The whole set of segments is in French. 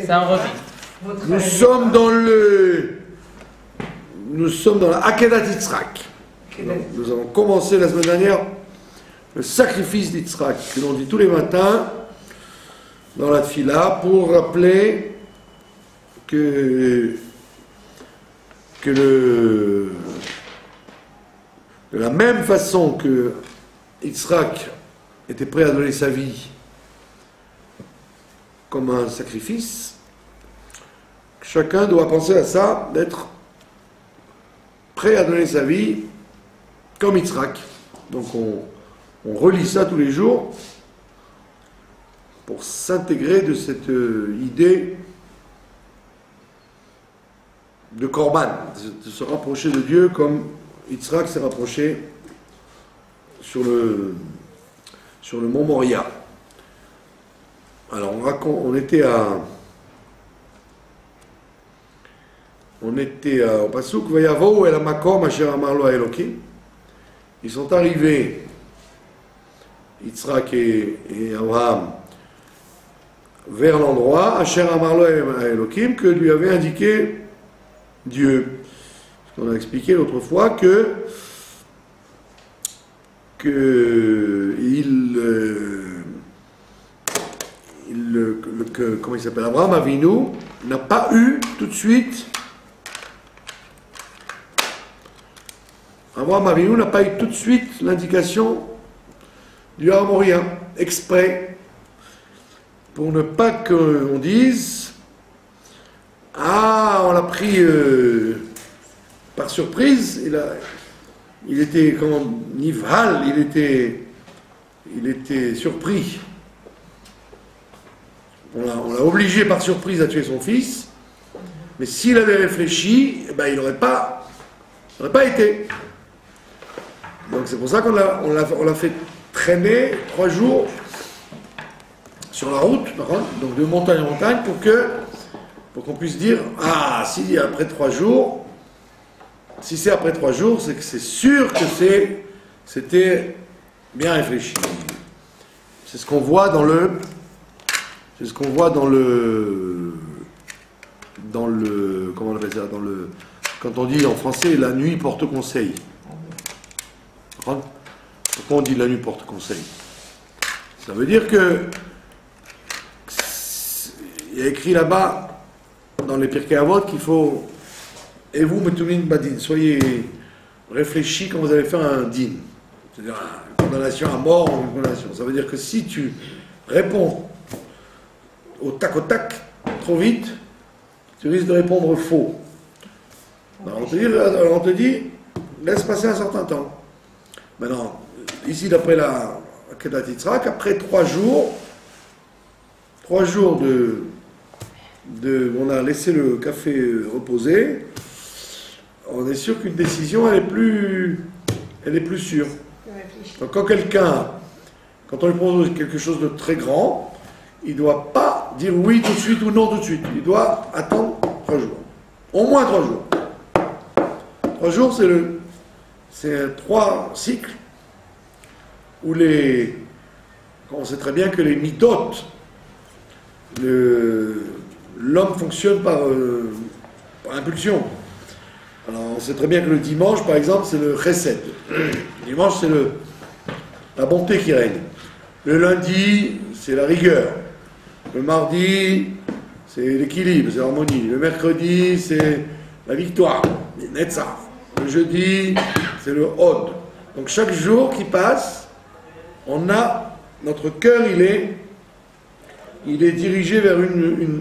C'est un revis. Nous sommes dans la Akedat Yitzhak. Nous avons commencé la semaine dernière le sacrifice d'Yitzhak, que l'on dit tous les matins dans la Tfila, pour rappeler que de la même façon que Yitzhak était prêt à donner sa vie comme un sacrifice, chacun doit penser à ça, d'être prêt à donner sa vie comme Yitzhak. Donc on relit ça tous les jours pour s'intégrer de cette idée de Korban, de se rapprocher de Dieu comme Yitzhak s'est rapproché sur le mont Moria. Alors on était au Pasuk Vayavo el Makom asher amar lo Elokim. Ils sont arrivés, Yitzhak et Abraham, vers l'endroit asher amar lo Elokim que lui avait indiqué Dieu. On a expliqué l'autre fois que comment il s'appelle, Abraham Avinu n'a pas eu tout de suite l'indication du Har Moria, exprès, pour ne pas qu'on dise on l'a pris par surprise, il était comme Nivhal, il était surpris. On l'a obligé par surprise à tuer son fils, mais s'il avait réfléchi, il n'aurait pas été. Donc c'est pour ça qu'on l'a fait traîner 3 jours sur la route, donc de montagne en montagne, pour qu'on puisse dire, si c'est après 3 jours, c'est que c'est sûr que c'était bien réfléchi. C'est ce qu'on voit dans le comment on appelle ça, quand on dit en français la nuit porte conseil. Pourquoi on dit la nuit porte conseil? Ça veut dire que il y a écrit là-bas dans les Pirkei Avot qu'il faut et vous metumin badin, soyez réfléchis quand vous allez faire un din, c'est-à-dire une condamnation à mort ou une condamnation. Ça veut dire que si tu réponds au tac trop vite, tu risques de répondre faux. Alors on te dit laisse passer un certain temps. Maintenant, ici d'après la Akedat Yitzhak, après 3 jours on a laissé le café reposer, on est sûr qu'une décision elle est plus sûre. Donc quand on lui propose quelque chose de très grand, il ne doit pas dire oui tout de suite ou non tout de suite. Il doit attendre 3 jours. Au moins 3 jours. 3 jours, c'est 3 cycles où on sait très bien que les midot, l'homme fonctionne par impulsion. Alors on sait très bien que le dimanche, par exemple, c'est le chesed. Le dimanche, c'est la bonté qui règne. Le lundi, c'est la rigueur. Le mardi, c'est l'équilibre, c'est l'harmonie. Le mercredi, c'est la victoire, les netzach. Le jeudi, c'est le hod. Donc chaque jour qui passe, notre cœur, il est dirigé vers un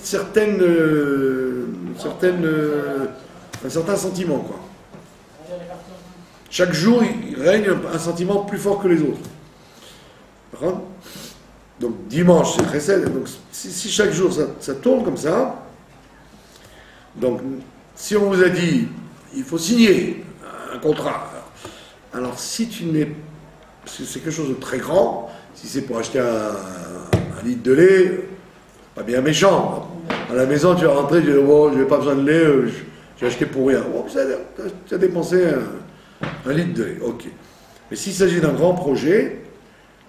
certain sentiment, quoi. Chaque jour, il règne un sentiment plus fort que les autres. Donc dimanche, c'est chesed. Donc si chaque jour ça tourne comme ça, donc si on vous a dit il faut signer un contrat, alors si c'est quelque chose de très grand, si c'est pour acheter un litre de lait, pas bien méchant. À la maison, tu vas rentrer, tu dis je n'ai pas besoin de lait, j'ai acheté pour rien. Tu as dépensé un litre de lait, ok. Mais s'il s'agit d'un grand projet,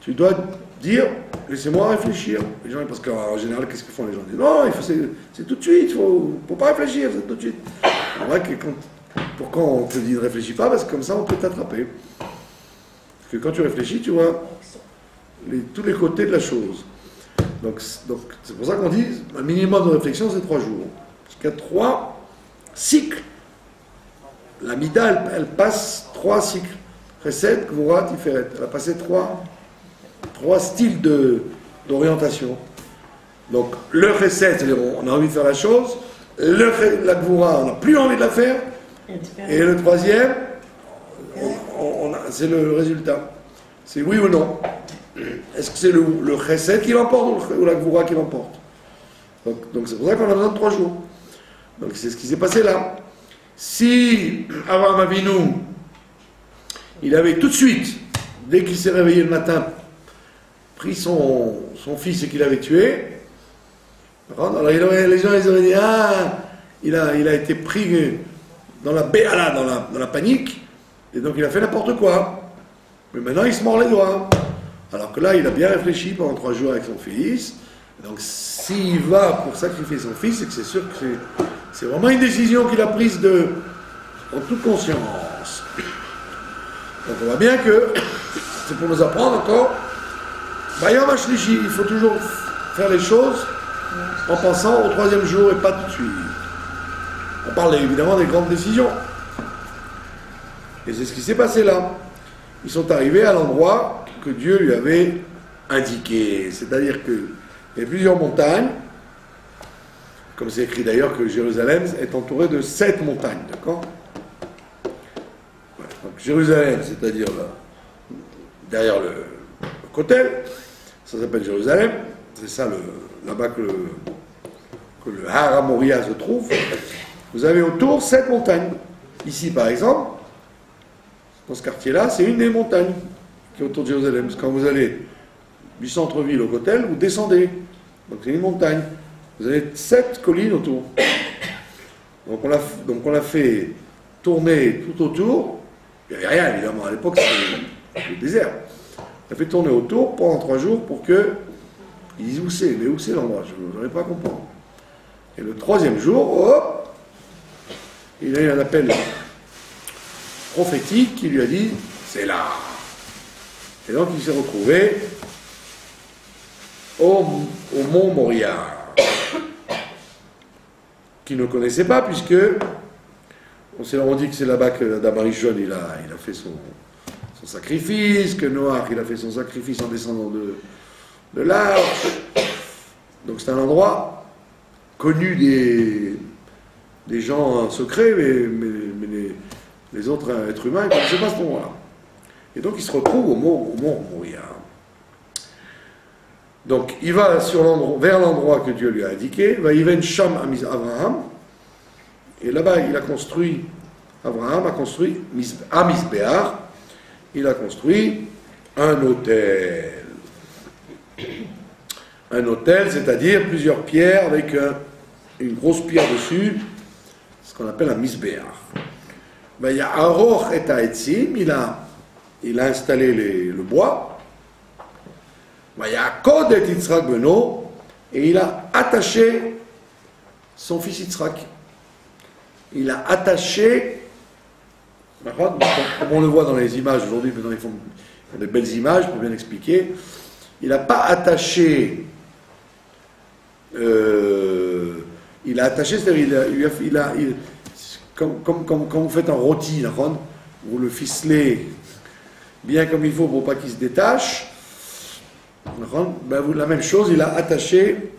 tu dois dire, laissez-moi réfléchir. Les gens, parce qu'en général, qu'est-ce qu'ils font les gens? Ils disent, non, c'est tout de suite, il ne faut pas réfléchir, c'est tout de suite. C'est vrai que pourquoi on te dit ne réfléchis pas? Parce que comme ça, on peut t'attraper. Parce que quand tu réfléchis, tu vois tous les côtés de la chose. Donc c'est pour ça qu'on dit, un minimum de réflexion, c'est 3 jours. Parce qu'il y a 3 cycles. La Mida, elle passe 3 cycles. Chesed, Gvura, Tiferet. Elle a passé 3 styles d'orientation. Donc, le Chesed, c'est-à-dire on a envie de faire la chose. La Gvura, on n'a plus envie de la faire. Et le troisième, c'est le résultat. C'est oui ou non. Est-ce que c'est le Chesed qui l'emporte ou la Gvura qui l'emporte? Donc c'est pour ça qu'on a besoin de 3 jours. Donc c'est ce qui s'est passé là. Si Abraham Avinu, il avait tout de suite, dès qu'il s'est réveillé le matin, pris son fils et qu'il avait tué, alors les gens ils auraient dit, ah, il a été pris dans la béala, dans la panique, et donc il a fait n'importe quoi. Mais maintenant il se mord les doigts. Alors que là, il a bien réfléchi pendant 3 jours avec son fils. Donc s'il va pour sacrifier son fils, c'est que c'est sûr que c'est vraiment une décision qu'il a prise en toute conscience. Donc on voit bien que c'est pour nous apprendre encore. Bayam Ashlishi, il faut toujours faire les choses en pensant au 3e jour et pas tout de suite. On parle évidemment des grandes décisions. Et c'est ce qui s'est passé là. Ils sont arrivés à l'endroit que Dieu lui avait indiqué. C'est-à-dire qu'il y a plusieurs montagnes, comme c'est écrit d'ailleurs que Jérusalem est entourée de 7 montagnes, d'accord? Donc Jérusalem, c'est-à-dire derrière le Kotel, ça s'appelle Jérusalem, c'est ça là-bas que le Har HaMoria se trouve. Vous avez autour 7 montagnes. Ici par exemple, dans ce quartier-là, c'est une des montagnes qui est autour de Jérusalem. Parce que quand vous allez du centre-ville au Kotel, vous descendez. Donc c'est une montagne. Vous avez 7 collines autour. Donc on l'a fait tourner tout autour. Il n'y avait rien évidemment. À l'époque, c'était le désert. On l'a fait tourner autour pendant 3 jours pour que ils disent où c'est. Mais où c'est l'endroit? Je n'arrive pas à comprendre. Et le 3e jour, hop, il a eu un appel prophétique qui lui a dit c'est là. Et donc il s'est retrouvé au mont Moria, qu'il ne connaissait pas, puisque on dit que c'est là-bas que Adam Arishon il a fait son sacrifice, que Noach il a fait son sacrifice en descendant de l'arche. Donc c'est un endroit connu des gens secrets, mais les autres êtres humains, ils ne connaissaient pas ce moment-là. Et donc il se retrouve au mont Moria. Donc il va vers l'endroit que Dieu lui a indiqué, va Yiven Sham Abraham, et là-bas Abraham a construit à Misbéar, il a construit un autel. Un autel, c'est-à-dire plusieurs pierres avec une grosse pierre dessus, ce qu'on appelle un Misbéar. Ben, il y a Aroch et Taetzim, il a installé le bois. Ben, il y a Kod et Yitzhak Beno, et il a attaché son fils Yitzhak. Il a attaché, comme on le voit dans les images aujourd'hui, maintenant ils font des belles images pour bien expliquer. Il n'a pas attaché, il a attaché, c'est-à-dire comme quand vous faites un rôti, vous le ficelez bien comme il faut pour pas qu'il se détache. Ben, la même chose, il a attaché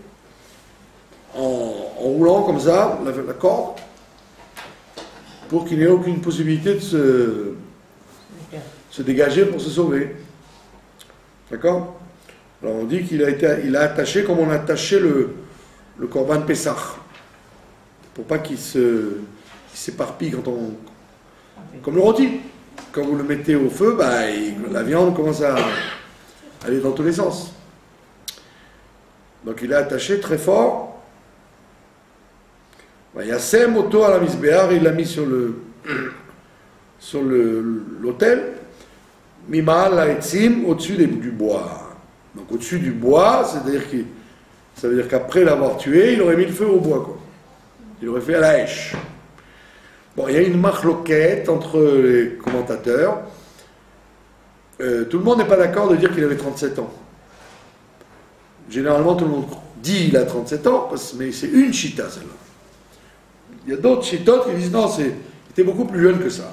en roulant comme ça la corde pour qu'il n'ait aucune possibilité de se dégager pour se sauver. D'accord? Alors on dit qu'il a attaché comme on a attaché le Corban Pessah, pour pas qu'il s'éparpille comme le rôti. Quand vous le mettez au feu, bah, la viande commence à aller dans tous les sens. Donc il a attaché très fort. Il y a Sem Oto à la Misbéar, il l'a mis sur l'autel. Mima la Etzim, au-dessus du bois. Donc au-dessus du bois, ça veut dire qu'après l'avoir tué, il aurait mis le feu au bois, quoi. Il aurait fait à la hache. Bon, il y a une marloquette entre les commentateurs. Tout le monde n'est pas d'accord de dire qu'il avait 37 ans. Généralement, tout le monde dit qu'il a 37 ans, mais c'est une chita, celle-là. Il y a d'autres chitotes qui disent non, il était beaucoup plus jeune que ça.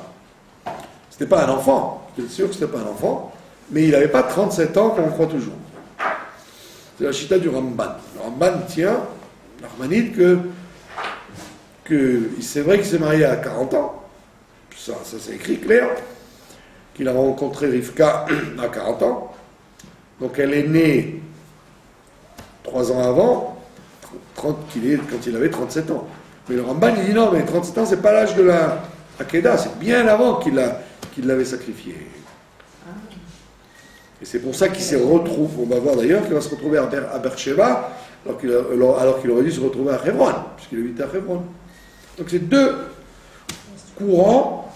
C'était pas un enfant, c'est sûr que c'était pas un enfant, mais il n'avait pas 37 ans comme on croit toujours. C'est la chita du Ramban. Le Ramban tient, l'Armanide, que c'est vrai qu'il s'est marié à 40 ans, ça c'est écrit clair, qu'il a rencontré Rivka à 40 ans, donc elle est née 3 ans avant, quand il avait 37 ans. Mais le Ramban il dit non, mais 37 ans c'est pas l'âge de la Akeda, c'est bien avant qu'il l'avait sacrifié. Et c'est pour ça qu'il s'est retrouvé, on va voir d'ailleurs qu'il va se retrouver à Beersheba, alors qu'il aurait dû se retrouver à Hebron, puisqu'il habitait à Hebron. Donc c'est deux courants.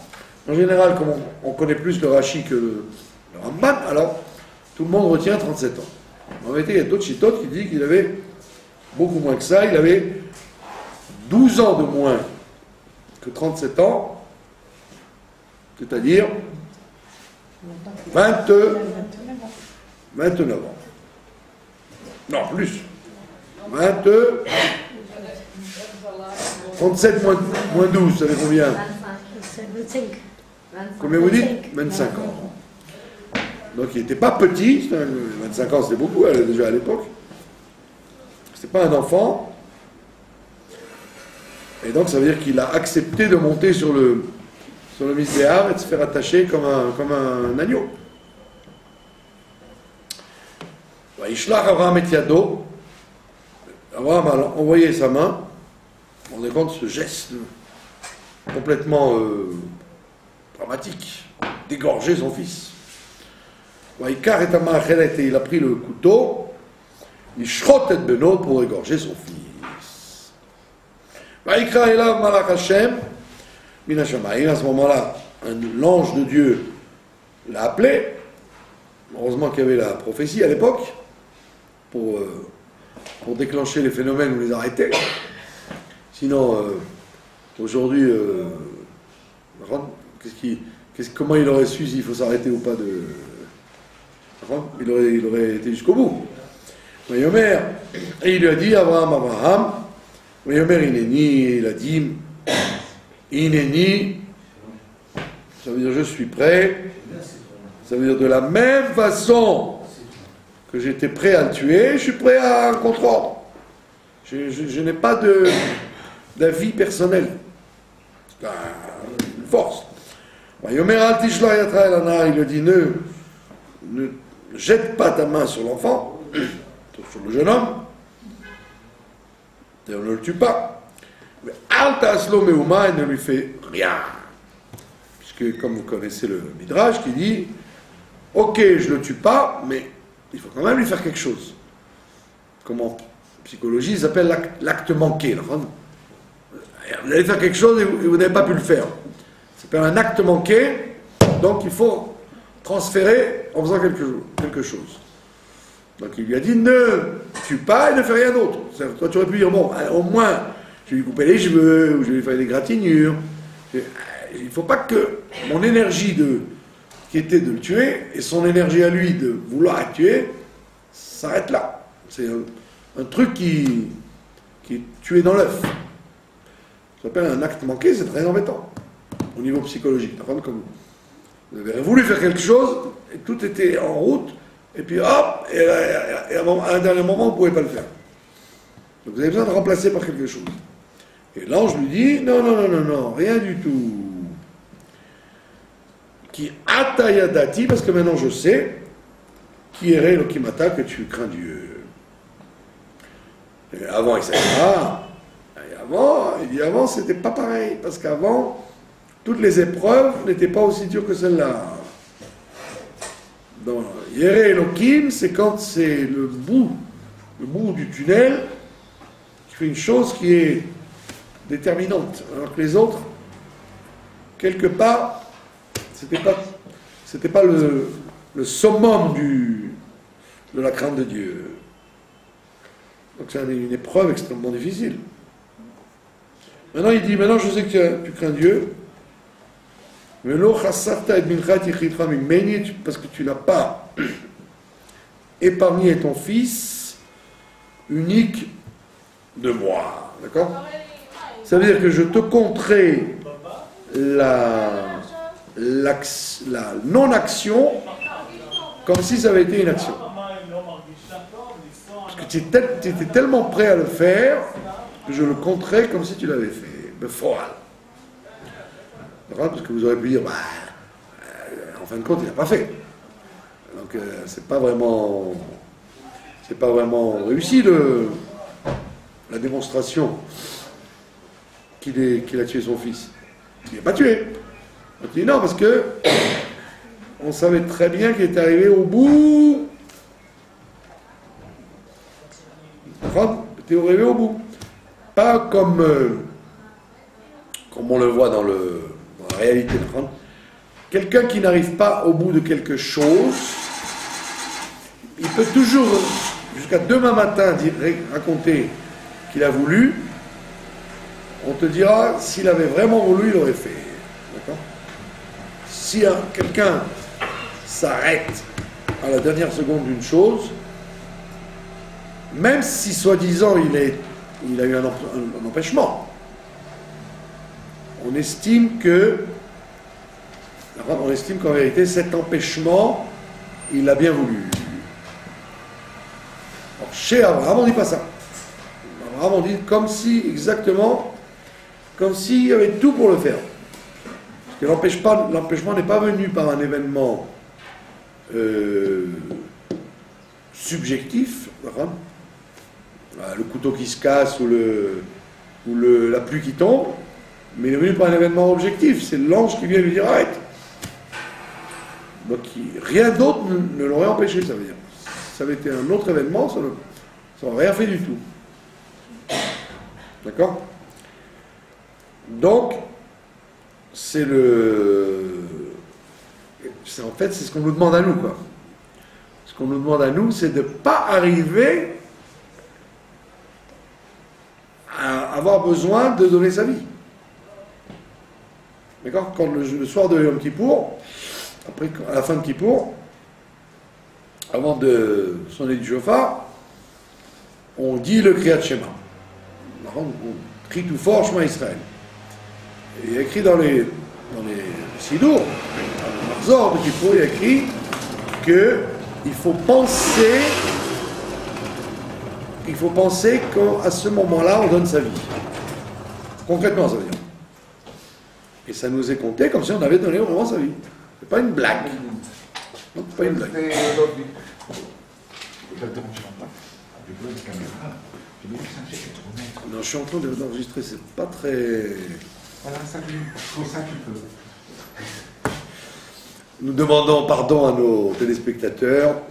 En général, comme on connaît plus le Rashi que le Ramban, alors tout le monde retient 37 ans. En réalité, il y a d'autres chitotes qui disent qu'il avait beaucoup moins que ça. Il avait 12 ans de moins que 37 ans, c'est-à-dire 29 ans. Non, plus. 37 moins 12, ça fait combien? 25. Combien vous dites? 25 ans. Donc il n'était pas petit, 25 ans c'était beaucoup déjà à l'époque. C'était pas un enfant. Et donc ça veut dire qu'il a accepté de monter sur le Misbéar et de se faire attacher comme un agneau. Ishlach Abraham et Yado. Abraham a envoyé sa main. On est compte de ce geste complètement dramatique, d'égorger son fils. Vaikar et Amachélet, et il a pris le couteau, il shrotet beno pour égorger son fils. Vaikra elav malach Hashem, min hashamayim, à ce moment-là, l'ange de Dieu l'a appelé. Heureusement qu'il y avait la prophétie à l'époque pour déclencher les phénomènes ou les arrêter. Sinon, aujourd'hui, comment il aurait su s'il faut s'arrêter ou pas de... Il aurait été jusqu'au bout. Et il lui a dit, Abraham, il a dit, Ineni, ça veut dire je suis prêt, ça veut dire de la même façon que j'étais prêt à le tuer, je suis prêt à un contre-ordre. Je n'ai pas d'avis personnel. C'est une force. Il lui dit, ne jette pas ta main sur l'enfant, sur le jeune homme, et on ne le tue pas. Mais Alta Aslo Meuma, il ne lui fait rien. Puisque, comme vous connaissez le Midrash, qui dit, ok, je ne le tue pas, mais il faut quand même lui faire quelque chose. Comme en psychologie, il s'appelle l'acte manqué. Vous allez faire quelque chose et vous n'avez pas pu le faire. Ça s'appelle un acte manqué, donc il faut transférer en faisant quelque chose. Donc il lui a dit, ne tue pas et ne fais rien d'autre. Toi tu aurais pu dire, bon, au moins, je vais lui couper les cheveux, ou je vais lui faire des gratignures. Il ne faut pas que mon énergie qui était de le tuer, et son énergie à lui de vouloir le tuer, s'arrête là. C'est un truc qui est tué dans l'œuf. Ça s'appelle un acte manqué, c'est très embêtant, au niveau psychologique. Comme vous avez voulu faire quelque chose, et tout était en route, et puis hop, et à un dernier moment, vous ne pouvez pas le faire. Donc vous avez besoin de remplacer par quelque chose. Et l'ange lui dit, non, rien du tout. Qui atayadati, parce que maintenant je sais, qui est le kimata, que tu crains Dieu. Et avant, il savait pas. Il dit avant, c'était pas pareil, parce qu'avant, toutes les épreuves n'étaient pas aussi dures que celle-là. Dans Yere Elohim, c'est quand c'est le bout du tunnel qui fait une chose qui est déterminante, alors que les autres, quelque part, c'était pas le summum de la crainte de Dieu. Donc c'est une épreuve extrêmement difficile. Maintenant il dit, maintenant je sais que tu crains Dieu, mais parce que tu n'as pas épargné ton fils unique de moi. D'accord? Ça veut dire que je te compterai la non-action comme si ça avait été une action. Parce que tu étais tellement prêt à le faire que je le compterai comme si tu l'avais fait. Parce que vous aurez pu dire, en fin de compte, il n'a pas fait. Donc, c'est pas vraiment réussi la démonstration qu'il a tué son fils. Il n'a pas tué. On dit non, parce que on savait très bien qu'il était arrivé au bout. Il était arrivé au bout. Pas comme on le voit dans la réalité. Quelqu'un qui n'arrive pas au bout de quelque chose, il peut toujours, jusqu'à demain matin, raconter qu'il a voulu. On te dira, s'il avait vraiment voulu, il aurait fait. D'accord? Si quelqu'un s'arrête à la dernière seconde d'une chose, même si soi-disant il a eu un empêchement, on estime qu'en vérité cet empêchement il l'a bien voulu. Alors, chez Abraham on ne dit pas ça. Abraham on dit exactement comme s'il y avait tout pour le faire. Parce que l'empêchement n'est pas venu par un événement subjectif, le couteau qui se casse ou la pluie qui tombe, mais il est venu par un événement objectif. C'est l'ange qui vient lui dire arrête. Donc rien d'autre ne l'aurait empêché, ça veut dire. Si ça avait été un autre événement, ça n'aurait rien fait du tout. D'accord? Donc, c'est ce qu'on nous demande à nous, quoi. Ce qu'on nous demande à nous, c'est de ne pas arriver à avoir besoin de donner sa vie. D'accord? Quand le soir de Yom Kippour, après, à la fin de Kippour, avant de sonner du chauffard, on dit le Kriyat Shema. On crie tout fort Shema Israël. Et il y a écrit dans les Sidour, dans le Marzor de Kippour, il y a écrit qu'il faut penser qu'à ce moment-là, on donne sa vie. Concrètement, ça veut dire. Et ça nous est compté comme si on avait donné vraiment sa vie. C'est pas une blague. Non, c'est pas une blague. Non, je suis en train d'enregistrer, c'est pas très... Voilà, ça tu peux. Nous demandons pardon à nos téléspectateurs.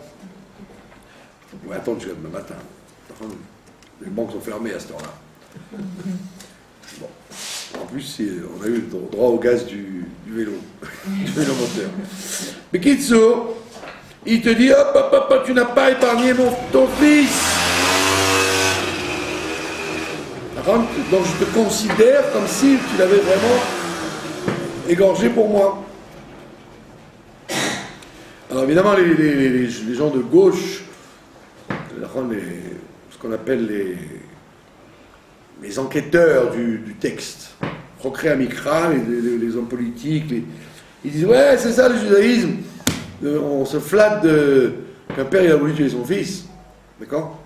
On va attendre jusqu'à demain matin. Les banques sont fermées à cette heure-là. Bon. En plus, on a eu le droit au gaz du vélo, du vélo moteur. Mais Kitsu, il te dit hop, tu n'as pas épargné ton fils. Donc je te considère comme si tu l'avais vraiment égorgé pour moi. Alors évidemment, les gens de gauche, ce qu'on appelle les enquêteurs du texte, Procré Amikra, les hommes politiques, ils disent ouais, c'est ça le judaïsme. On se flatte qu'un père il a voulu tuer son fils. D'accord?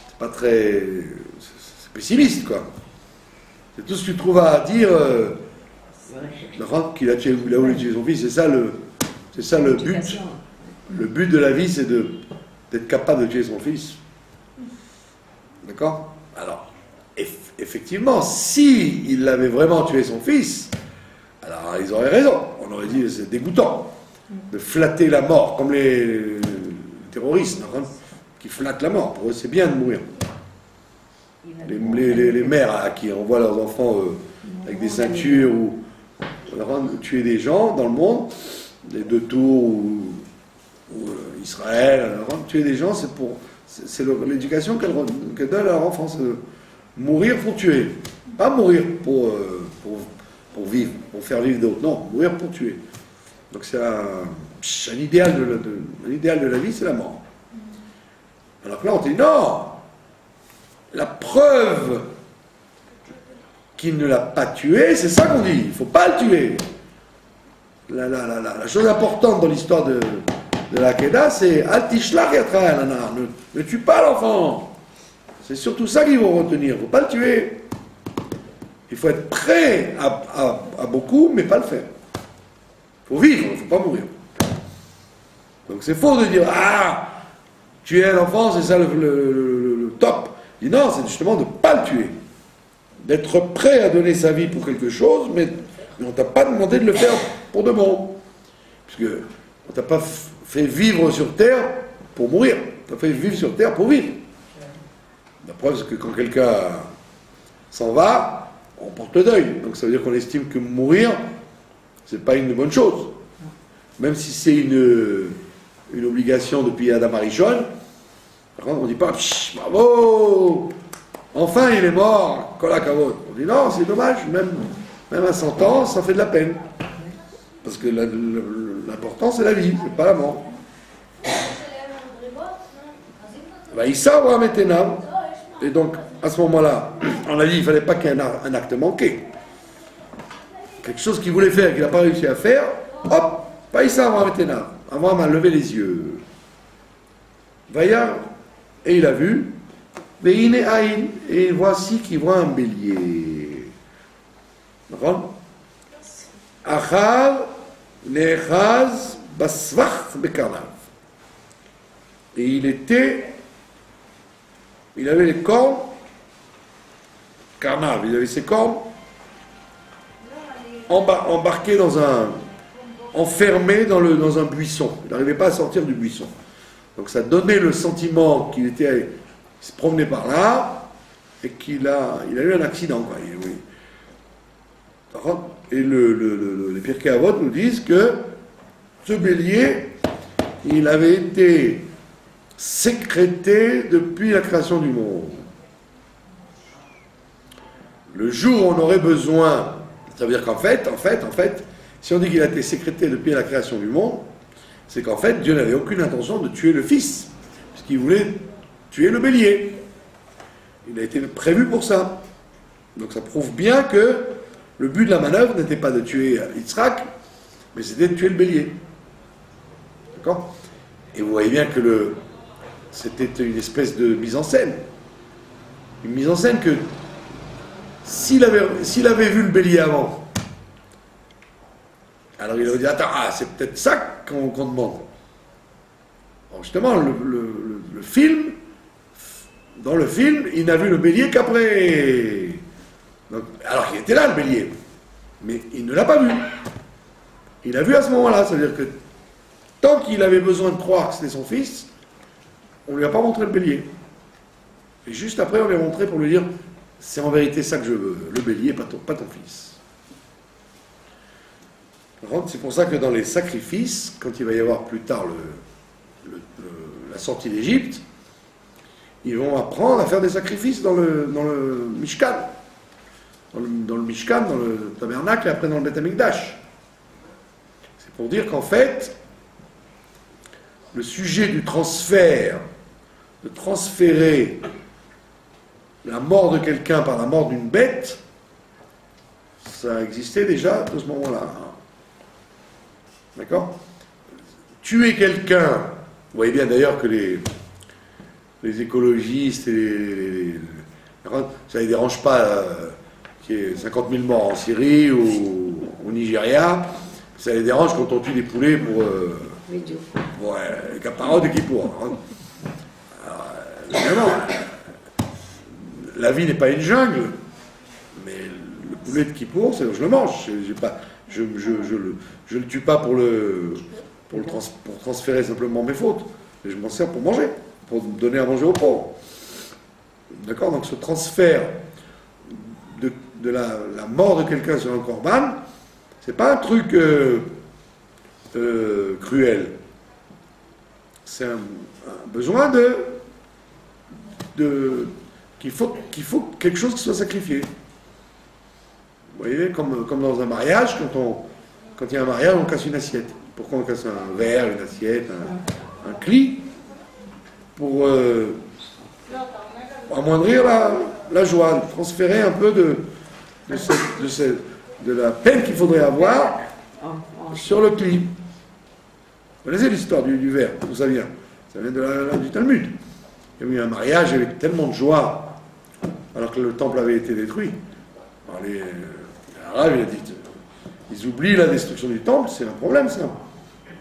C'est pas très. C'est pessimiste, quoi. C'est tout ce que tu trouves à dire. Qu'il a voulu tuer son fils, c'est ça le but. Le but de la vie, c'est d'être capable de tuer son fils. D'accord? Alors, effectivement, si il avait vraiment tué son fils, alors ils auraient raison. On aurait dit c'est dégoûtant de flatter la mort, comme les terroristes qui flattent la mort. Pour eux, c'est bien de mourir. Les mères à qui envoient leurs enfants avec des ceintures ou tuer des gens dans le monde, les deux tours ou ou Israël, tuer des gens, c'est l'éducation qu'elle donne à leur enfant. Mourir pour tuer. Pas mourir pour vivre, pour faire vivre d'autres. Non, mourir pour tuer. Donc c'est un idéal de la vie, c'est la mort. Alors que là, on dit non, la preuve qu'il ne l'a pas tué, c'est ça qu'on dit. Il ne faut pas le tuer. La chose importante dans l'histoire de la Kedah, c'est Al-Tishlach Yatra, ne tue pas l'enfant. C'est surtout ça qu'ils vont retenir. Il ne faut pas le tuer. Il faut être prêt à beaucoup, mais pas le faire. Il faut vivre, il ne faut pas mourir. Donc c'est faux de dire ah, tuer un enfant, c'est ça le top. Il dit non, c'est justement de ne pas le tuer. D'être prêt à donner sa vie pour quelque chose, mais on ne t'a pas demandé de le faire pour de bon. Puisque on ne t'a pas fait vivre sur terre pour mourir. On t'a fait vivre sur terre pour vivre. La preuve, c'est que quand quelqu'un s'en va, on porte le deuil. Donc ça veut dire qu'on estime que mourir, c'est pas une bonne chose. Même si c'est une obligation depuis Adam Arishon, par contre, on ne dit pas bravo, enfin il est mort, Kola Kavod. On dit non, c'est dommage, même à 100 ans, ça fait de la peine. Parce que l'important c'est la vie, c'est pas la mort. Issa wa Metenav. Et donc, à ce moment-là, on a dit qu'il ne fallait pas qu'il y ait un acte manqué. Quelque chose qu'il voulait faire, qu'il n'a pas réussi à faire, hop, pas Issa wa Metenav. Avram a levé les yeux. Vaya, et il a vu, Veine Aïn, et voici qu'il voit un bélier. D'accord? Achav, Nechaz, Basvach, Bekarnav. Et il avait les cornes, Karnav, il avait ses cornes embarquées enfermé dans un buisson. Il n'arrivait pas à sortir du buisson. Donc ça donnait le sentiment qu'il se promenait par là et qu'il a eu un accident. Quoi. Et les Pirkei Avot nous disent que ce bélier, il avait été sécrété depuis la création du monde. Le jour où on aurait besoin, ça veut dire qu'en fait, si on dit qu'il a été sécrété depuis la création du monde, c'est qu'en fait, Dieu n'avait aucune intention de tuer le fils, puisqu'il voulait tuer le bélier. Il a été prévu pour ça. Donc ça prouve bien que le but de la manœuvre n'était pas de tuer Yitzhak, mais c'était de tuer le bélier. D'accord? Et vous voyez bien que c'était une espèce de mise en scène. Une mise en scène que s'il avait vu le bélier avant, alors il aurait dit attends, c'est peut-être ça qu'on demande. Alors justement, le film, dans le film, il n'a vu le bélier qu'après. Donc, alors qu'il était là, le bélier. Mais il ne l'a pas vu. Il l'a vu à ce moment-là. C'est-à-dire que tant qu'il avait besoin de croire que c'était son fils, on ne lui a pas montré le bélier. Et juste après, on lui a montré pour lui dire c'est en vérité ça que je veux, le bélier, pas ton fils. C'est pour ça que dans les sacrifices, quand il va y avoir plus tard la sortie d'Égypte, ils vont apprendre à faire des sacrifices dans le Mishkan. Dans le Mishkan, dans le tabernacle, et après dans le Beth Amikdash. C'est pour dire qu'en fait, le sujet du transfert, de transférer la mort de quelqu'un par la mort d'une bête, ça existait déjà à ce moment-là. D'accord? Tuer quelqu'un, vous voyez bien d'ailleurs que les écologistes ça ne les dérange pas qu'il y ait 50 000 morts en Syrie ou au Nigeria, ça les dérange quand on tue des poulets pour les caparottes et Kippour. Évidemment, la vie n'est pas une jungle, mais le poulet de Kippour, je le mange. Je le tue pas pour transférer simplement mes fautes, mais je m'en sers pour manger, pour donner à manger aux pauvres. D'accord? Donc ce transfert de la mort de quelqu'un sur un corban, c'est pas un truc cruel. c'est un besoin qu'il faut quelque chose qui soit sacrifié. Vous voyez, comme dans un mariage, quand il y a un mariage, on casse une assiette. Pourquoi on casse un verre, une assiette, un cli? Pour amoindrir la joie, transférer un peu de la peine qu'il faudrait avoir sur le cli. Vous connaissez l'histoire du verre, d'où ça vient? Ça vient du Talmud. Il y a eu un mariage avec tellement de joie, alors que le temple avait été détruit. Alors l'arabe, il a dit, ils oublient la destruction du temple, c'est un problème ça.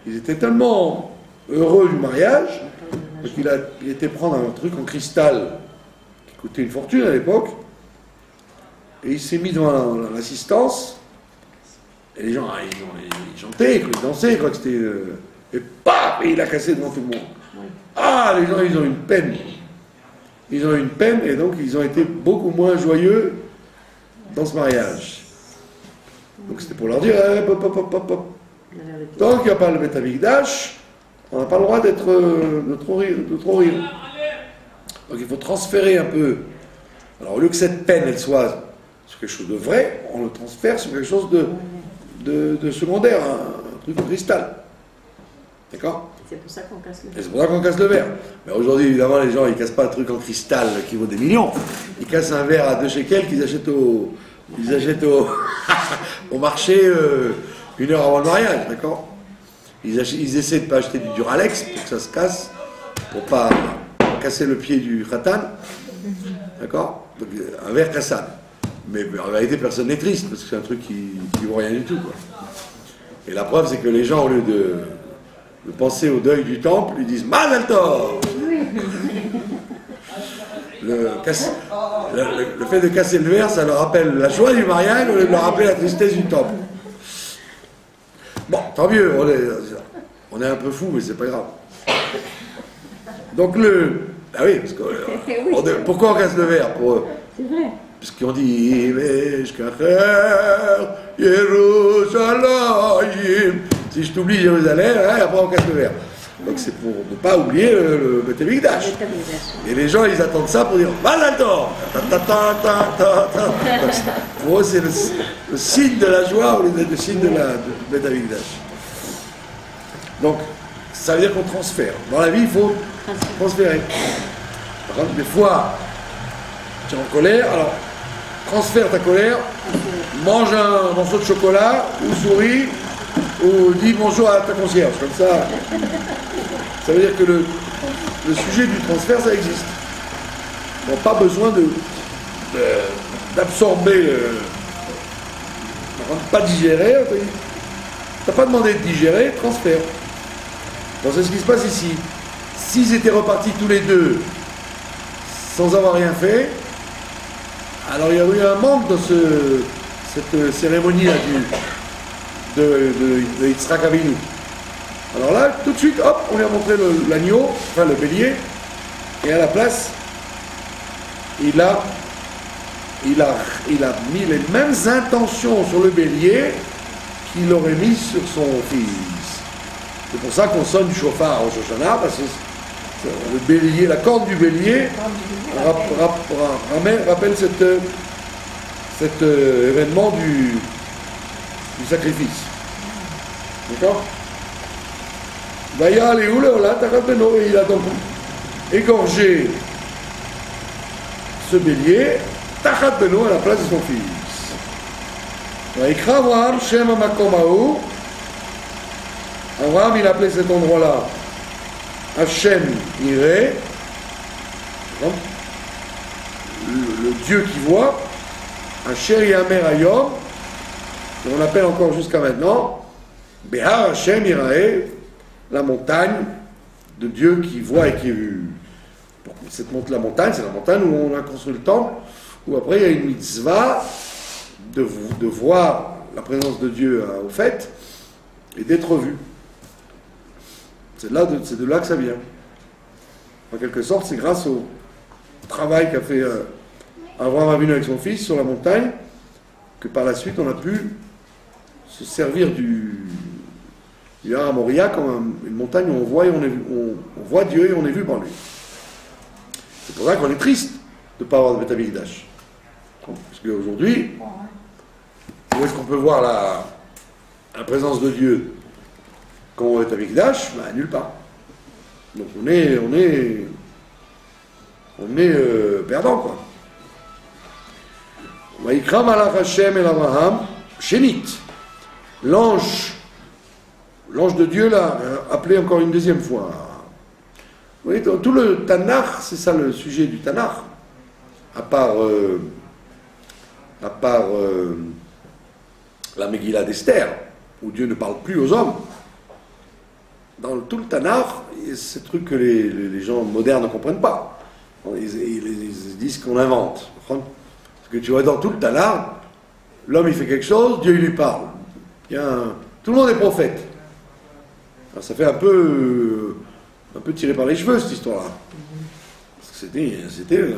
Ils étaient tellement heureux du mariage, qu'il a été prendre un truc en cristal, qui coûtait une fortune à l'époque, et il s'est mis devant l'assistance, et les gens, ils chantaient, ils dansaient, quoi, c'était... et paf, et il a cassé devant tout le monde. Ah, les gens, ils ont une peine. Ils ont une peine, et donc ils ont été beaucoup moins joyeux dans ce mariage. Donc c'était pour leur dire, hop, hop, hop, hop, hop. Tant qu'il n'y a pas le Beth Amikdash, on n'a pas le droit de trop rire. Donc il faut transférer un peu. Alors au lieu que cette peine, elle soit sur quelque chose de vrai, on le transfère sur quelque chose de secondaire, un truc de cristal. D'accord? C'est pour ça qu'on casse le verre. Et c'est pour ça qu'on casse le verre. Mais aujourd'hui, évidemment, les gens, ils ne cassent pas un truc en cristal qui vaut des millions. Ils cassent un verre à 2 shekels qu'ils achètent au marché 1 heure avant le mariage, d'accord? Ils essaient de ne pas acheter du Duralex pour que ça se casse, pour ne pas casser le pied du khatan, d'accord? Donc, un verre cassable. Mais en vérité, personne n'est triste, parce que c'est un truc qui ne vaut rien du tout, quoi. Et la preuve, c'est que les gens, au lieu de penser au deuil du temple, ils disent Mazel Tov. Le fait de casser le verre, ça leur rappelle la joie du mariage au lieu de leur rappeler la tristesse du temple. Bon, tant mieux, on est un peu fou, mais c'est pas grave. Donc ah oui, parce que, pourquoi on casse le verre? C'est vrai. Parce qu'on dit Yerushalayim. Si je t'oublie Jérusalem, après on casse le verre. Donc c'est pour ne pas oublier le Beth Amikdash. Et les gens, ils attendent ça pour dire Mazal Tov. Pour eux, c'est le signe de la joie ou le signe de Beth Amikdash. Donc, ça veut dire qu'on transfère. Dans la vie, il faut transférer. Par exemple, des fois, tu es en colère, alors transfère ta colère, mange un morceau de chocolat, ou souris, ou dis bonjour à ta concierge. Comme ça veut dire que le sujet du transfert, ça existe. On n'a pas besoin d'absorber, pas digérer. Tu n'as pas demandé de digérer, transfert. Bon, c'est ce qui se passe ici. S'ils étaient repartis tous les deux sans avoir rien fait, alors il y a eu un manque dans cette cérémonie-là de Yitzhak Avinu. Alors là, tout de suite, hop, on lui a montré l'agneau, enfin le bélier, et à la place, il a mis les mêmes intentions sur le bélier qu'il aurait mis sur son fils. C'est pour ça qu'on sonne du chauffard au Shoshana, parce que le bélier, la corde du bélier rappelle cet événement du sacrifice. D'accord? Il a donc égorgé ce bélier, Tachat Beno, à la place de son fils. Abraham, il appelait cet endroit-là Hashem Iré, le Dieu qui voit, Asher Yamer Hayom, on appelle encore jusqu'à maintenant, Behar Hashem Irae, la montagne de Dieu qui voit et qui est vu. La montagne, c'est la montagne où on a construit le temple, où après il y a une mitzvah de voir la présence de Dieu au fait et d'être vu. C'est de là que ça vient. En quelque sorte, c'est grâce au travail qu'a fait Abraham Avinu avec son fils sur la montagne que par la suite on a pu se servir Il y a à Moria comme une montagne où on voit, on voit Dieu et on est vu par lui. C'est pour ça qu'on est triste de ne pas avoir de Beth Amikdash. Parce qu'aujourd'hui, où est-ce qu'on peut voir la présence de Dieu quand on est avec Dash? Ben, nulle part. Donc on est perdant, quoi. Vaikra malach Hashem el Abraham, Shenit. L'ange de Dieu l'a appelé encore une deuxième fois. Vous voyez, tout le Tanakh, c'est ça le sujet du Tanakh. À part la Megillah d'Esther, où Dieu ne parle plus aux hommes. Dans tout le Tanakh, c'est truc que les gens modernes ne comprennent pas. Ils disent qu'on invente. Parce que tu vois, dans tout le Tanakh, l'homme il fait quelque chose, Dieu il lui parle. Tout le monde est prophète. Alors, ça fait un peu tiré par les cheveux cette histoire-là. Parce que c'était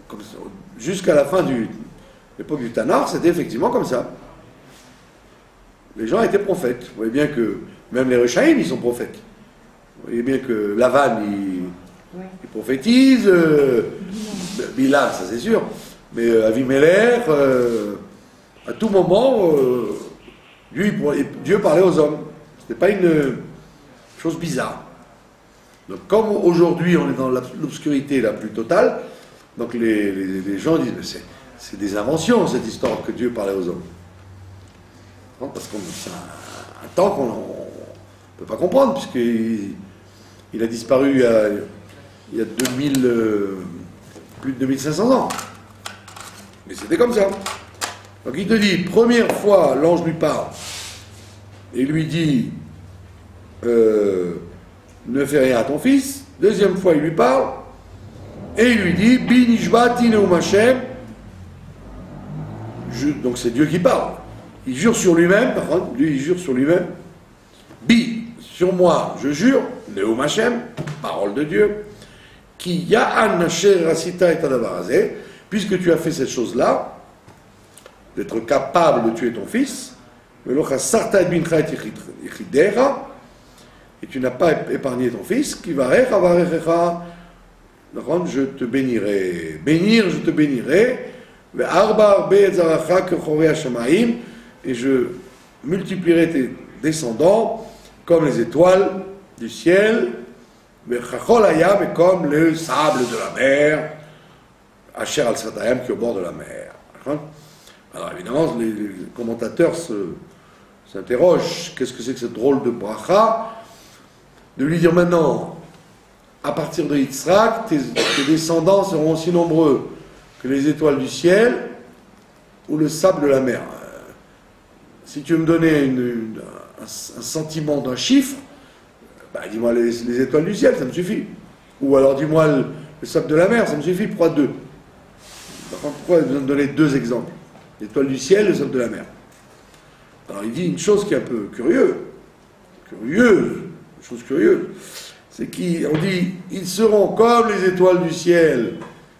comme ça. Jusqu'à la fin de l'époque du Tanakh, c'était effectivement comme ça. Les gens étaient prophètes. Vous voyez bien que même les Rechaïm, ils sont prophètes. Vous voyez bien que Lavan, il prophétise. Bilal, ça c'est sûr. Mais Avimelech, à tout moment, Dieu parlait aux hommes. Ce n'était pas une chose bizarre. Donc comme aujourd'hui, on est dans l'obscurité la plus totale, donc les gens disent, mais c'est des inventions, cette histoire que Dieu parlait aux hommes. Non, parce qu'on c'est un temps qu'on ne peut pas comprendre, puisqu'il a disparu il y a plus de 2500 ans. Mais c'était comme ça. Donc il te dit, première fois, l'ange lui parle, et lui dit, ne fais rien à ton fils. Deuxième fois, il lui parle, et il lui dit, Bi nishbati neum Hashem. Donc c'est Dieu qui parle. Il jure sur lui-même, par contre, lui il jure sur lui-même. Bi, sur moi, je jure, Neum Hashem, parole de Dieu, qui ya'an asher rasita et adavarazé, puisque tu as fait cette chose-là, d'être capable de tuer ton fils, et tu n'as pas épargné ton fils, qui va je te bénirai. Bénir, je te bénirai. Et je multiplierai tes descendants comme les étoiles du ciel, mais comme le sable de la mer, Asher al-Satayam, qui est au bord de la mer. Alors évidemment, les commentateurs s'interrogent, qu'est-ce que c'est que cette drôle de bracha? De lui dire maintenant, à partir de Yitzhak, tes descendants seront aussi nombreux que les étoiles du ciel ou le sable de la mer. Si tu veux me donner un sentiment d'un chiffre, bah, dis-moi les étoiles du ciel, ça me suffit. Ou alors dis-moi le sable de la mer, ça me suffit. Pourquoi deux? Pourquoi il besoin de donner deux exemples? L'étoile du ciel, le sable de la mer. Alors il dit une chose qui est un peu curieuse, c'est qu'on dit, ils seront comme les étoiles du ciel,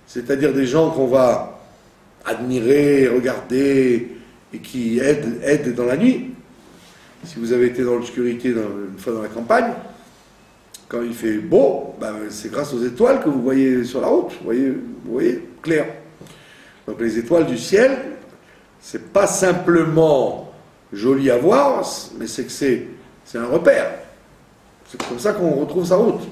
c'est-à-dire des gens qu'on va admirer, regarder, et qui aident dans la nuit. Si vous avez été dans l'obscurité une fois dans la campagne, quand il fait beau, ben, c'est grâce aux étoiles que vous voyez sur la route, vous voyez clair. Donc les étoiles du ciel, c'est pas simplement joli à voir, mais c'est un repère. C'est comme ça qu'on retrouve sa route.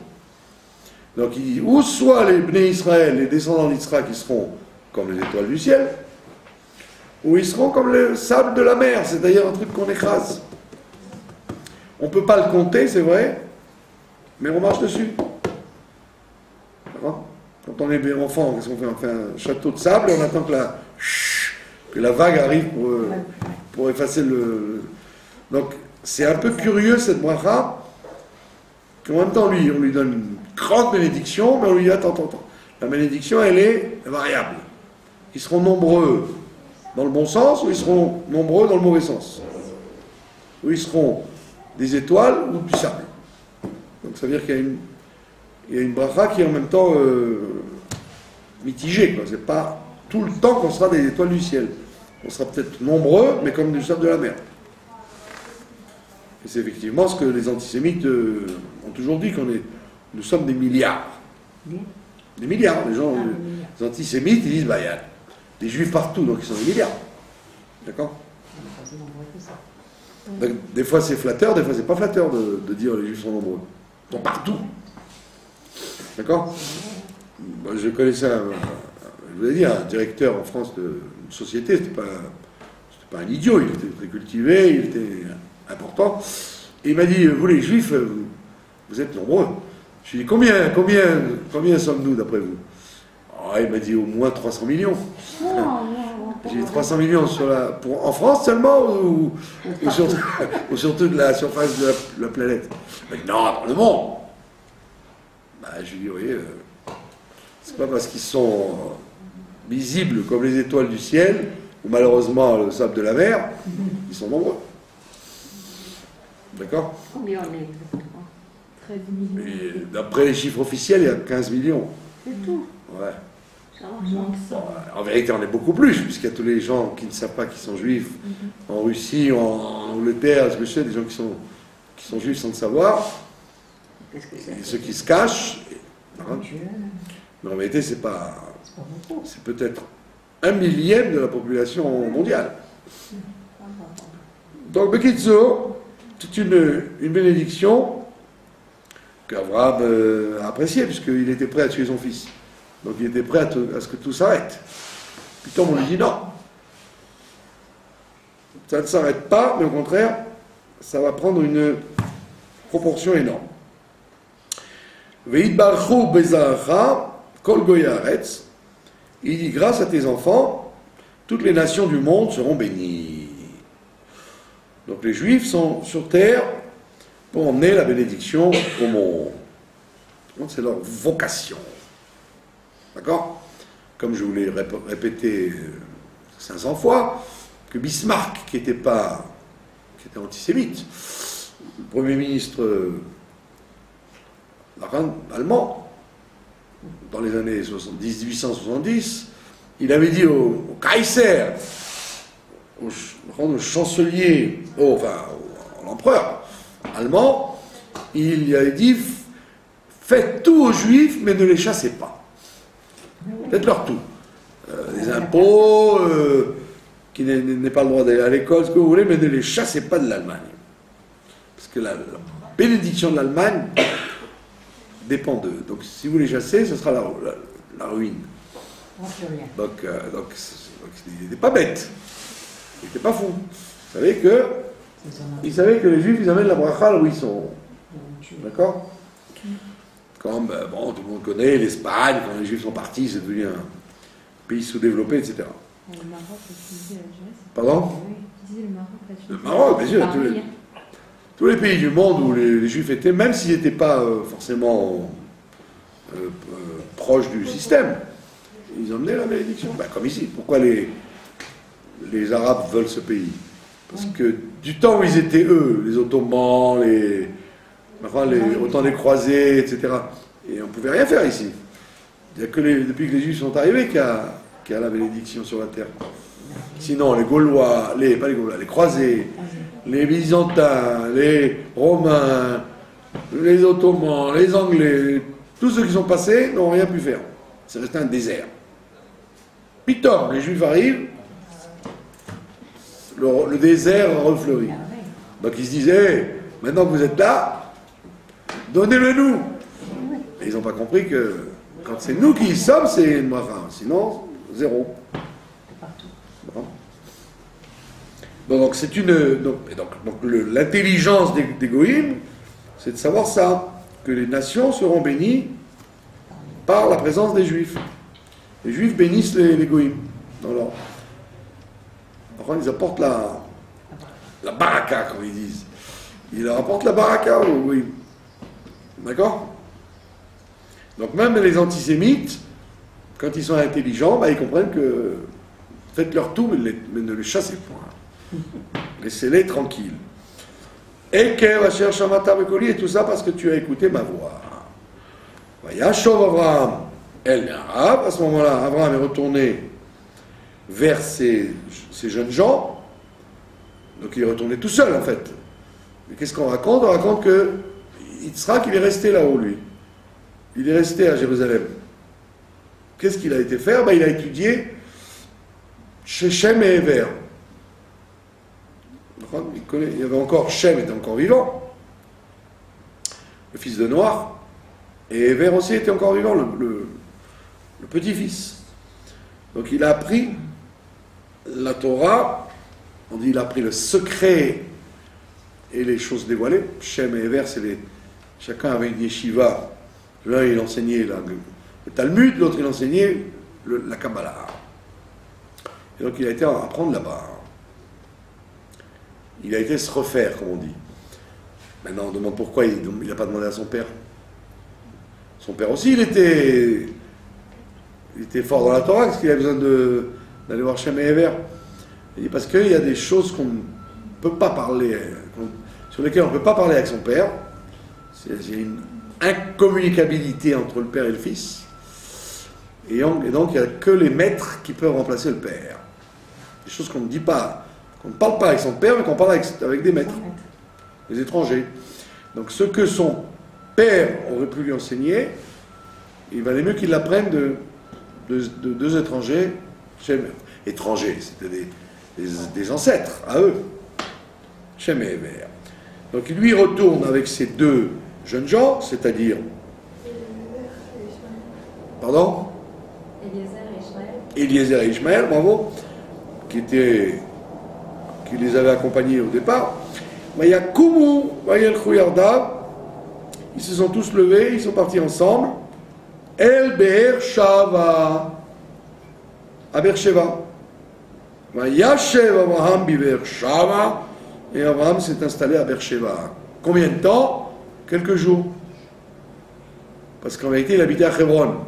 Donc il dit, ou soit les Bnei Israël, les descendants d'Israël, qui seront comme les étoiles du ciel, ou ils seront comme le sable de la mer, c'est d'ailleurs un truc qu'on écrase. On ne peut pas le compter, c'est vrai, mais on marche dessus. D'accord? Quand on est enfant, qu'est-ce qu'on fait? On fait un château de sable et on attend que la vague arrive pour effacer le... Donc, c'est un peu curieux cette bracha, qu'en même temps, on lui donne une grande bénédiction, mais on lui dit, attends. La bénédiction, elle est variable. Ils seront nombreux dans le bon sens, ou ils seront nombreux dans le mauvais sens. Ou ils seront des étoiles ou du sable. Donc ça veut dire qu'il y a une bracha qui est en même temps mitigée. C'est pas tout le temps qu'on sera des étoiles du ciel. On sera peut-être nombreux, mais comme du sable de la mer. Et c'est effectivement ce que les antisémites ont toujours dit, nous sommes des milliards. Des milliards. Les gens, les antisémites, ils disent, bah, il y a des juifs partout, donc ils sont des milliards. D'accord? Donc, des fois c'est flatteur, des fois c'est pas flatteur de dire les juifs sont nombreux. Ils sont partout. D'accord? Moi, je connaissais je vous ai dit, un directeur en France d'une société, c'était pas un idiot, il était très cultivé, il était important. Et il m'a dit, vous les juifs, vous êtes nombreux. Je lui ai dit, combien sommes-nous d'après vous? Oh, il m'a dit au moins 300 millions. J'ai dit 300 millions en France seulement ou surtout de la surface de la planète? Il m'a dit, non, dans le monde. Bah, je lui ai dit, oui, c'est pas parce qu'ils sont visibles comme les étoiles du ciel, ou malheureusement le sable de la mer, ils sont nombreux. D'accord? Combien on est exactement? 13 millions. Et d'après les chiffres officiels, il y a 15 millions. C'est tout. Ouais. Ça va, Moins que ça. En vérité, on est beaucoup plus, puisqu'il y a tous les gens qui ne savent pas qu'ils sont juifs en Russie, en Angleterre, ce que je sais, des gens qui sont juifs sans le savoir, Qu'est-ce que et c'est? ceux qui se cachent. Hein. Dieu. Mais en vérité, c'est pas. C'est pas beaucoup. C'est peut-être 1/1000 de la population mondiale. Donc, Bekitzo, c'est une bénédiction qu'Abraham a appréciée, puisqu'il était prêt à tuer son fils. Donc, il était prêt à ce que tout s'arrête. Puis Tom, on lui dit non. Ça ne s'arrête pas, mais au contraire, ça va prendre une proportion énorme. Ve'itbarchu bezaracha kol goyei haaretz. Il dit, grâce à tes enfants, toutes les nations du monde seront bénies. Donc les Juifs sont sur terre pour emmener la bénédiction au monde. Donc c'est leur vocation. D'accord? Comme je vous l'ai répété 500 fois, que Bismarck, qui était antisémite, le Premier ministre allemand, dans les années 1870, il avait dit au Kaiser, au chancelier, à l'empereur allemand, il avait dit, faites tout aux Juifs, mais ne les chassez pas. Faites-leur tout. Les impôts, qui n'aient pas le droit d'aller à l'école, ce que vous voulez, mais ne les chassez pas de l'Allemagne. Parce que la bénédiction de l'Allemagne dépend d'eux. Donc si vous les chassez, ce sera la ruine. Donc il n'était pas bête. Il n'était pas fou. Il savait que les Juifs, ils amènent la bracha là où ils sont. D'accord? Comme, tout le monde connaît l'Espagne, quand les Juifs sont partis, c'est devenu un pays sous-développé, etc. Le Maroc, utilisé l'Algérie. Pardon? Oui, utiliser le Maroc. Le Maroc, bien sûr. Tous les pays du monde où les Juifs étaient, même s'ils n'étaient pas forcément proches du système, ils emmenaient la bénédiction. Comme ici. Pourquoi les Arabes veulent ce pays? Parce que du temps où ils étaient eux, les Ottomans, autant les croisés, etc., et on ne pouvait rien faire ici. Il n'y a que depuis que les Juifs sont arrivés qu'il y a la bénédiction sur la terre. Sinon, les Gaulois, les croisés, les Byzantins, les Romains, les Ottomans, les Anglais, tous ceux qui sont passés n'ont rien pu faire. C'est resté un désert. Pitom, les Juifs arrivent, le désert refleurit. Donc ils se disaient, maintenant que vous êtes là, donnez-le nous. Et ils n'ont pas compris que quand c'est nous qui y sommes, c'est une bracha. Sinon, zéro. Bon. Donc c'est l'intelligence des Goïms, c'est de savoir ça, que les nations seront bénies par la présence des Juifs. Les Juifs bénissent les Goïms. Enfin, ils apportent la baraka, comme ils disent. Ils leur apportent la baraka aux Goïms. D'accord? Donc même les antisémites, quand ils sont intelligents, ils comprennent que faites-leur tout, mais ne les chassez point. Laissez-les tranquilles. Et tout ça parce que tu as écouté ma voix. Vayashov Avraham El Neharav. À ce moment-là, Abraham est retourné vers ces jeunes gens. Donc il est retourné tout seul en fait. Et qu'est-ce qu'on raconte? On raconte que Yitzhak, il est resté là-haut, lui. Il est resté à Jérusalem. Qu'est-ce qu'il a été faire? Il a étudié chez Shem et Ever. Il y avait encore Shem était encore vivant, le fils de Noach, et Ever aussi était encore vivant, le petit-fils. Donc il a appris la Torah, on dit il a appris le secret et les choses dévoilées. Shem et Ever, chacun avait une yeshiva. L'un il enseignait le Talmud, l'autre il enseignait la Kabbalah. Et donc il a été apprendre là-bas. Il a été se refaire, comme on dit. Maintenant, on demande pourquoi il n'a pas demandé à son père. Son père aussi, il était fort dans la Torah, parce qu'il a besoin d'aller voir Shem et Ever. Il dit parce qu'il y a des choses qu'on ne peut pas parler, sur lesquelles on ne peut pas parler avec son père. Il y a une incommunicabilité entre le père et le fils. Et donc, il n'y a que les maîtres qui peuvent remplacer le père. Des choses qu'on ne dit pas. On ne parle pas avec son père, mais qu'on parle avec des maîtres, des étrangers. Donc ce que son père aurait pu lui enseigner, il valait mieux qu'il l'apprenne de deux étrangers, étrangers, c'était des ancêtres à eux, Shem et Ever. Donc lui retourne avec ces deux jeunes gens, c'est-à-dire... Pardon? Eliezer et Ishmaël, bravo, qui les avait accompagnés au départ. Yakumu, ils se sont tous levés, ils sont partis ensemble. El Be'er Shava, à Beersheva. Yashev Abraham bi Beersheva, et Abraham s'est installé à Beersheva. Combien de temps? Quelques jours. Parce qu'en réalité, il habitait à Hebron.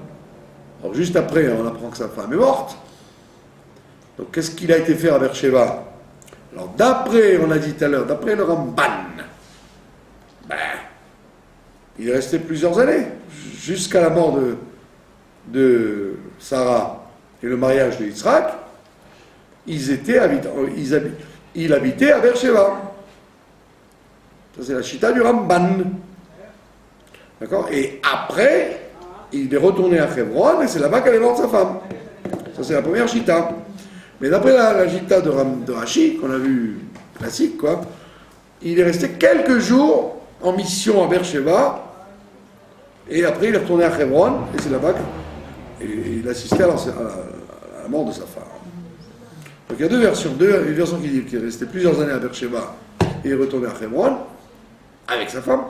Alors juste après, on apprend que sa femme est morte. Donc qu'est-ce qu'il a été faire à Beersheva? Alors d'après, on a dit tout à l'heure, d'après le Ramban, il est resté plusieurs années, jusqu'à la mort de Sarah et le mariage de Yitzhak, il habitait à Beersheva. Ça c'est la chita du Ramban. D'accord? Et après, il est retourné à Hebron et c'est là-bas qu'elle est morte sa femme. Ça c'est la première chita. Mais d'après la gita de Rashi, qu'on a vu classique, quoi, il est resté quelques jours en mission à Beersheva, et après il est retourné à Hebron, et c'est là-bas qu'il assistait à la mort de sa femme. Donc il y a deux versions. Une version qui dit qu'il est resté plusieurs années à Beersheva, et il est retourné à Hebron, avec sa femme,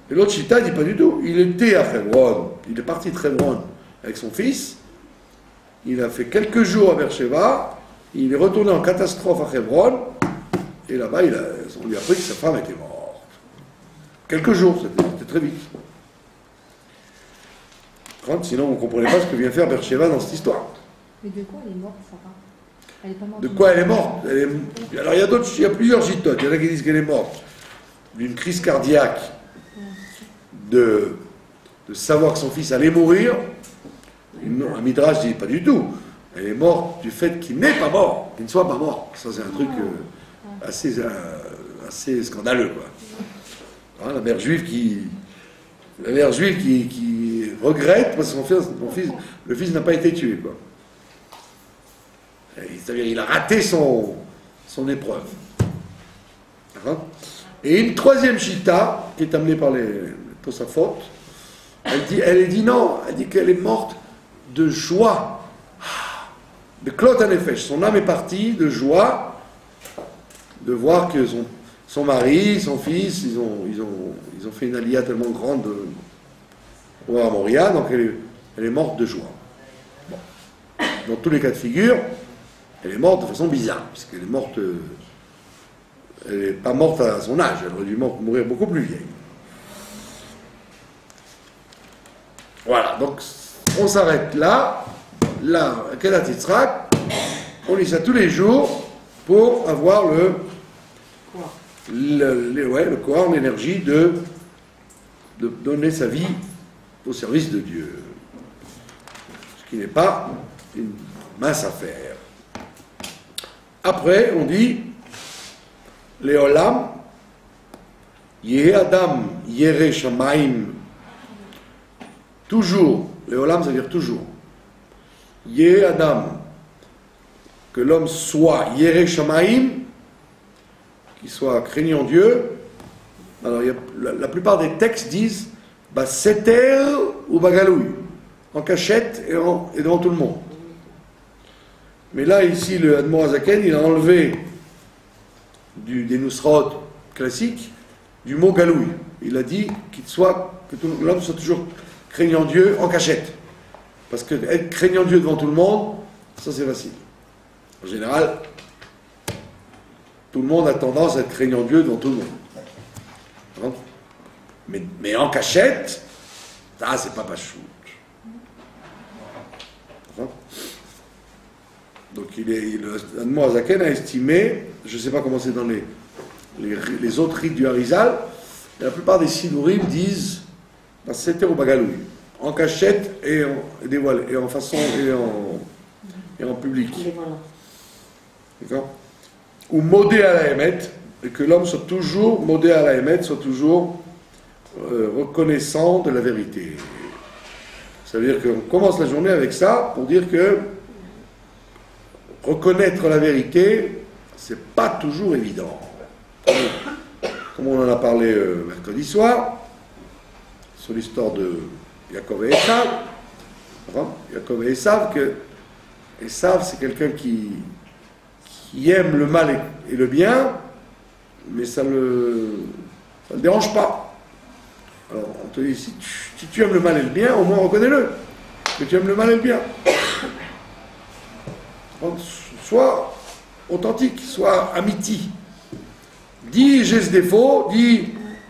et l'autre chita dit pas du tout. Il était à Hebron, il est parti de Hebron avec son fils. Il a fait quelques jours à Beersheva, il est retourné en catastrophe à Hebron, et là-bas, on lui a appris que sa femme était morte. Quelques jours, c'était très vite. Sinon, vous ne comprenez pas ce que vient faire Beersheva dans cette histoire. Mais de quoi elle est morte, Sarah? Elle est pas morte. De quoi elle est morte? Alors, il y a plusieurs gitotes. Il y en a qui disent qu'elle est morte d'une crise cardiaque, de savoir que son fils allait mourir. Un midrash dit pas du tout. Elle est morte du fait qu'il n'est pas mort, qu'il ne soit pas mort. Ça, c'est un truc assez scandaleux, quoi. Hein, la mère juive qui regrette parce que le fils n'a pas été tué, quoi. C'est-à-dire il a raté son épreuve. D'accord? Et une troisième chita qui est amenée par les Tosafot, elle dit non, elle dit qu'elle est morte de joie, de Klot Hanefesh. Son âme est partie de joie de voir que son mari, son fils, ils ont fait une aliyah tellement grande au Moria, donc elle est morte de joie. Bon. Dans tous les cas de figure, elle est morte de façon bizarre, puisqu'elle est morte, elle n'est pas morte à son âge, elle aurait dû mourir beaucoup plus vieille. Voilà, donc on s'arrête là, Kedat Yitzhak, on lit ça tous les jours pour avoir le corps, l'énergie de donner sa vie au service de Dieu. Ce qui n'est pas une mince affaire. Après, on dit les Olam, Yehe Adam Yere Shamaim, toujours, le Olam ça veut dire toujours. Yehe Adam, que l'homme soit Yere Shamaim, qu'il soit craignant Dieu. Alors la plupart des textes disent Seter ou Bagalouy, en cachette et devant tout le monde. Mais là, ici, le Admor Hazaken, il a enlevé des Nusrot classiques du mot Galouy. Il a dit que l'homme soit toujours craignant Dieu en cachette. Parce que être craignant Dieu devant tout le monde, ça c'est facile. En général, tout le monde a tendance à être craignant Dieu devant tout le monde. Mais en cachette, ça c'est pas pachout. Donc l'Admor Hazaken a estimé, je ne sais pas comment c'est dans les autres rites du Harizal, la plupart des Sidourim disent Seter ou Bagalouy, en cachette et dévoilé, et en façon et en public. D'accord. Ou modé à la Hémet, et que l'homme soit toujours, modé à la Hémet, soit toujours reconnaissant de la vérité. Ça veut dire qu'on commence la journée avec ça pour dire que reconnaître la vérité, c'est pas toujours évident. Comme on en a parlé mercredi soir, sur l'histoire de Yaakov et Esav. Yaakov et Esav, que Esav, c'est quelqu'un qui aime le mal et le bien, mais ça le dérange pas. Alors, on te dit, si tu aimes le mal et le bien, au moins reconnais-le, que tu aimes le mal et le bien. Sois authentique, sois amiti. Dis j'ai ce défaut, dis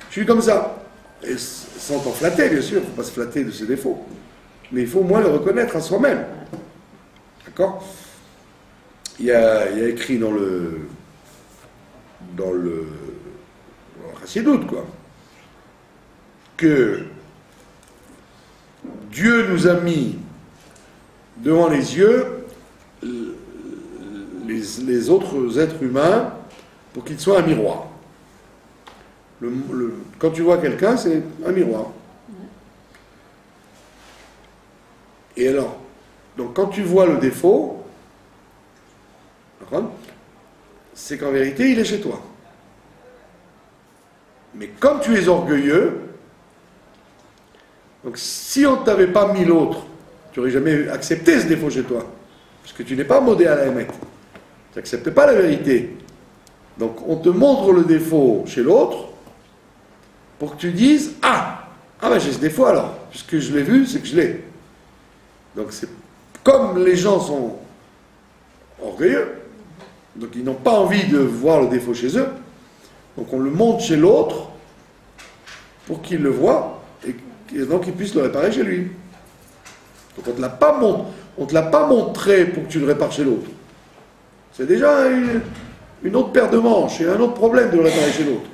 je suis comme ça. Et sans t'en flatter, bien sûr, il ne faut pas se flatter de ses défauts. Mais il faut au moins le reconnaître à soi-même. D'accord ? Il y a écrit dans le Chassidoute, quoi, que Dieu nous a mis devant les yeux les autres êtres humains pour qu'ils soient un miroir. Quand tu vois quelqu'un, c'est un miroir. Et alors, donc quand tu vois le défaut, c'est qu'en vérité, il est chez toi. Mais comme tu es orgueilleux, donc si on ne t'avait pas mis l'autre, tu n'aurais jamais accepté ce défaut chez toi. Parce que tu n'es pas modé à la Hémet. Tu n'acceptes pas la vérité. Donc on te montre le défaut chez l'autre pour que tu dises ben j'ai ce défaut alors. Puisque je l'ai vu, c'est que je l'ai. Donc c'est comme les gens sont orgueilleux, donc ils n'ont pas envie de voir le défaut chez eux, donc on le montre chez l'autre pour qu'il le voie et donc il puisse le réparer chez lui. Donc on ne te l'a pas montré pour que tu le répares chez l'autre. C'est déjà une autre paire de manches et un autre problème de le réparer chez l'autre.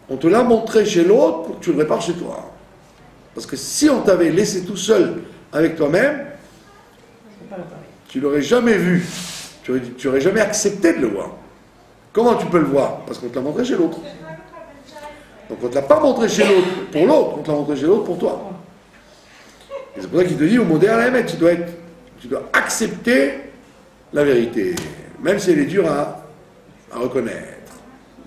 On te l'a montré chez l'autre pour que tu le répares chez toi. Parce que si on t'avait laissé tout seul avec toi-même, tu l'aurais jamais vu. Tu n'aurais jamais accepté de le voir. Comment tu peux le voir? Parce qu'on te l'a montré chez l'autre. Donc on ne te l'a pas montré chez l'autre pour l'autre, on te l'a montré chez l'autre pour toi. Et c'est pour ça qu'il te dit, au modèle à la Hémet, tu dois accepter la vérité, même si elle est dure à reconnaître.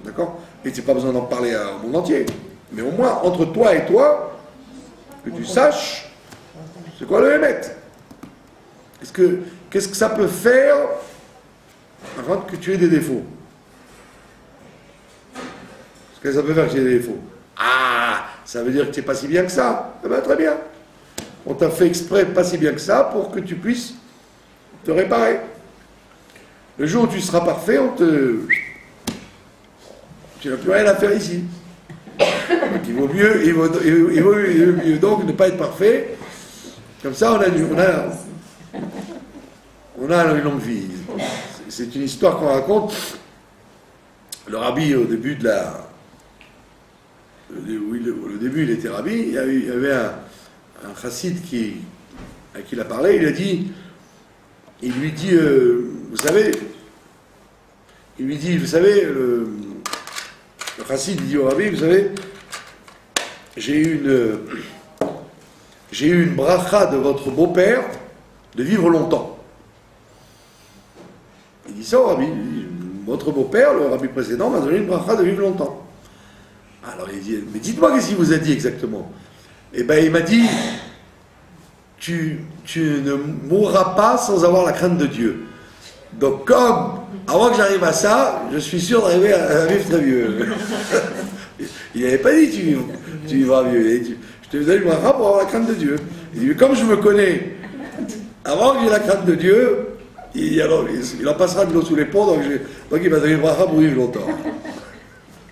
D'accord? Et tu n'as pas besoin d'en parler au monde entier. Mais au moins, entre toi et toi, que tu saches, c'est quoi le Hémet? Qu'est-ce que ça peut faire avant que tu aies des défauts? Qu'est-ce que ça peut faire que tu aies des défauts? Ça veut dire que tu n'es pas si bien que ça. Eh bien, très bien. On t'a fait exprès pas si bien que ça pour que tu puisses te réparer. Le jour où tu seras parfait, tu n'as plus rien à faire ici. Donc il vaut mieux donc ne pas être parfait. Comme ça, on a une longue vie. C'est une histoire qu'on raconte. Le rabbi, au début il était rabbi, il y avait un chassid à qui il a parlé, il lui dit, vous savez, Le chassid dit au rabbi, vous savez, j'ai eu une bracha de votre beau-père de vivre longtemps. Il dit ça au rabbi. Votre beau-père, le rabbi précédent, m'a donné une bracha de vivre longtemps. Alors il dit, mais dites-moi qu'est-ce qu'il vous a dit exactement. Eh bien il m'a dit, tu ne mourras pas sans avoir la crainte de Dieu. Donc comme, avant que j'arrive à ça, je suis sûr d'arriver à vivre très vieux. Il n'avait pas dit tu vivras vieux. Il dit, je te donne une bracha pour avoir la crainte de Dieu. Il dit, mais comme je me connais, avant que j'ai la crainte de Dieu, il en passera de l'eau sous les ponts, donc il m'a donné une bracha pour vivre longtemps.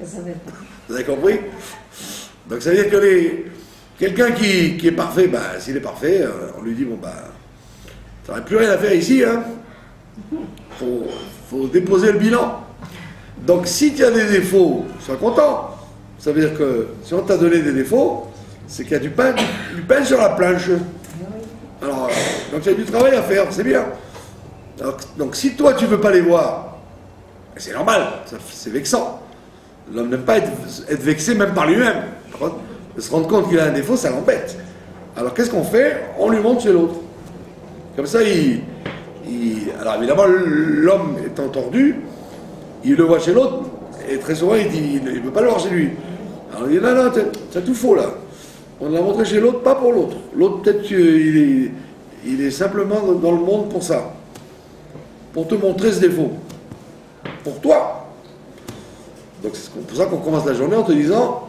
Vous avez compris? Donc ça veut dire que quelqu'un qui est parfait, ben, s'il est parfait, on lui dit, bon ben, ça n'aurait plus rien à faire ici, hein. Faut déposer le bilan. Donc si tu as des défauts, sois content. Ça veut dire que si on t'a donné des défauts, c'est qu'il y a du pain sur la planche. Alors, donc il y a du travail à faire, c'est bien. Donc si toi tu ne veux pas les voir, c'est normal, c'est vexant. L'homme n'aime pas être vexé même par lui-même. De se rendre compte qu'il a un défaut, ça l'embête. Alors qu'est-ce qu'on fait? On lui montre chez l'autre. Comme ça, alors évidemment, l'homme étant tordu, il le voit chez l'autre, et très souvent il ne veut pas le voir chez lui. Alors il dit non, c'est tout faux là. On l'a montré chez l'autre, pas pour l'autre. L'autre, peut-être qu'il est simplement dans le monde pour ça. Pour te montrer ce défaut. Pour toi. Donc c'est pour ça qu'on commence la journée en te disant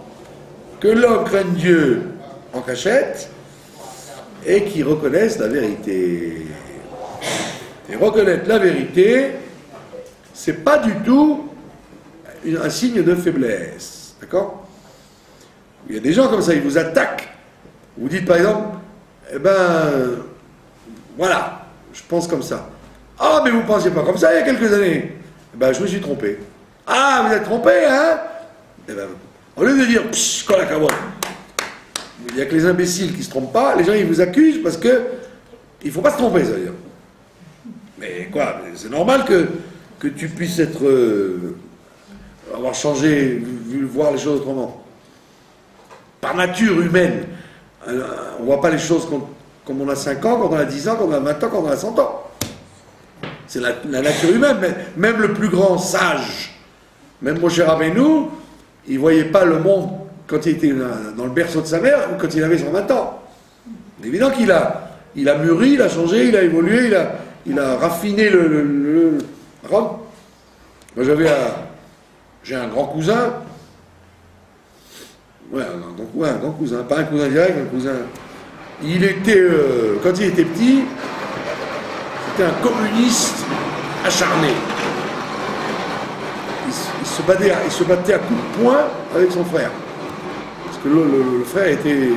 que l'homme craigne Dieu en cachette et qu'il reconnaisse la vérité. Et reconnaître la vérité, c'est pas du tout un signe de faiblesse. D'accord? Il y a des gens comme ça, ils vous attaquent. Vous dites par exemple, eh ben, voilà, je pense comme ça. Ah, mais vous ne pensiez pas comme ça il y a quelques années. Eh ben, je me suis trompé. Ah, vous êtes trompé, hein? Eh ben, au lieu de dire, psh, quand la cabote. Il n'y a que les imbéciles qui ne se trompent pas, les gens ils vous accusent parce que il ne faut pas se tromper, ça veut dire. Mais quoi, c'est normal que tu puisses être avoir changé, voir les choses autrement. Par nature humaine, on ne voit pas les choses comme on a 5 ans, quand on a 10 ans, quand on a 20 ans, quand on a 100 ans. C'est la nature humaine, mais même le plus grand sage, même Moshe Rabbeinu, il ne voyait pas le monde quand il était dans le berceau de sa mère ou quand il avait 120 ans. C'est évident qu'il a mûri, il a changé, il a évolué, il a raffiné le Moi j'ai un grand cousin, ouais, un grand cousin, pas un cousin direct, un cousin. Il était, quand il était petit, c'était un communiste acharné. Il se battait à coups de poing avec son frère. Parce que le frère était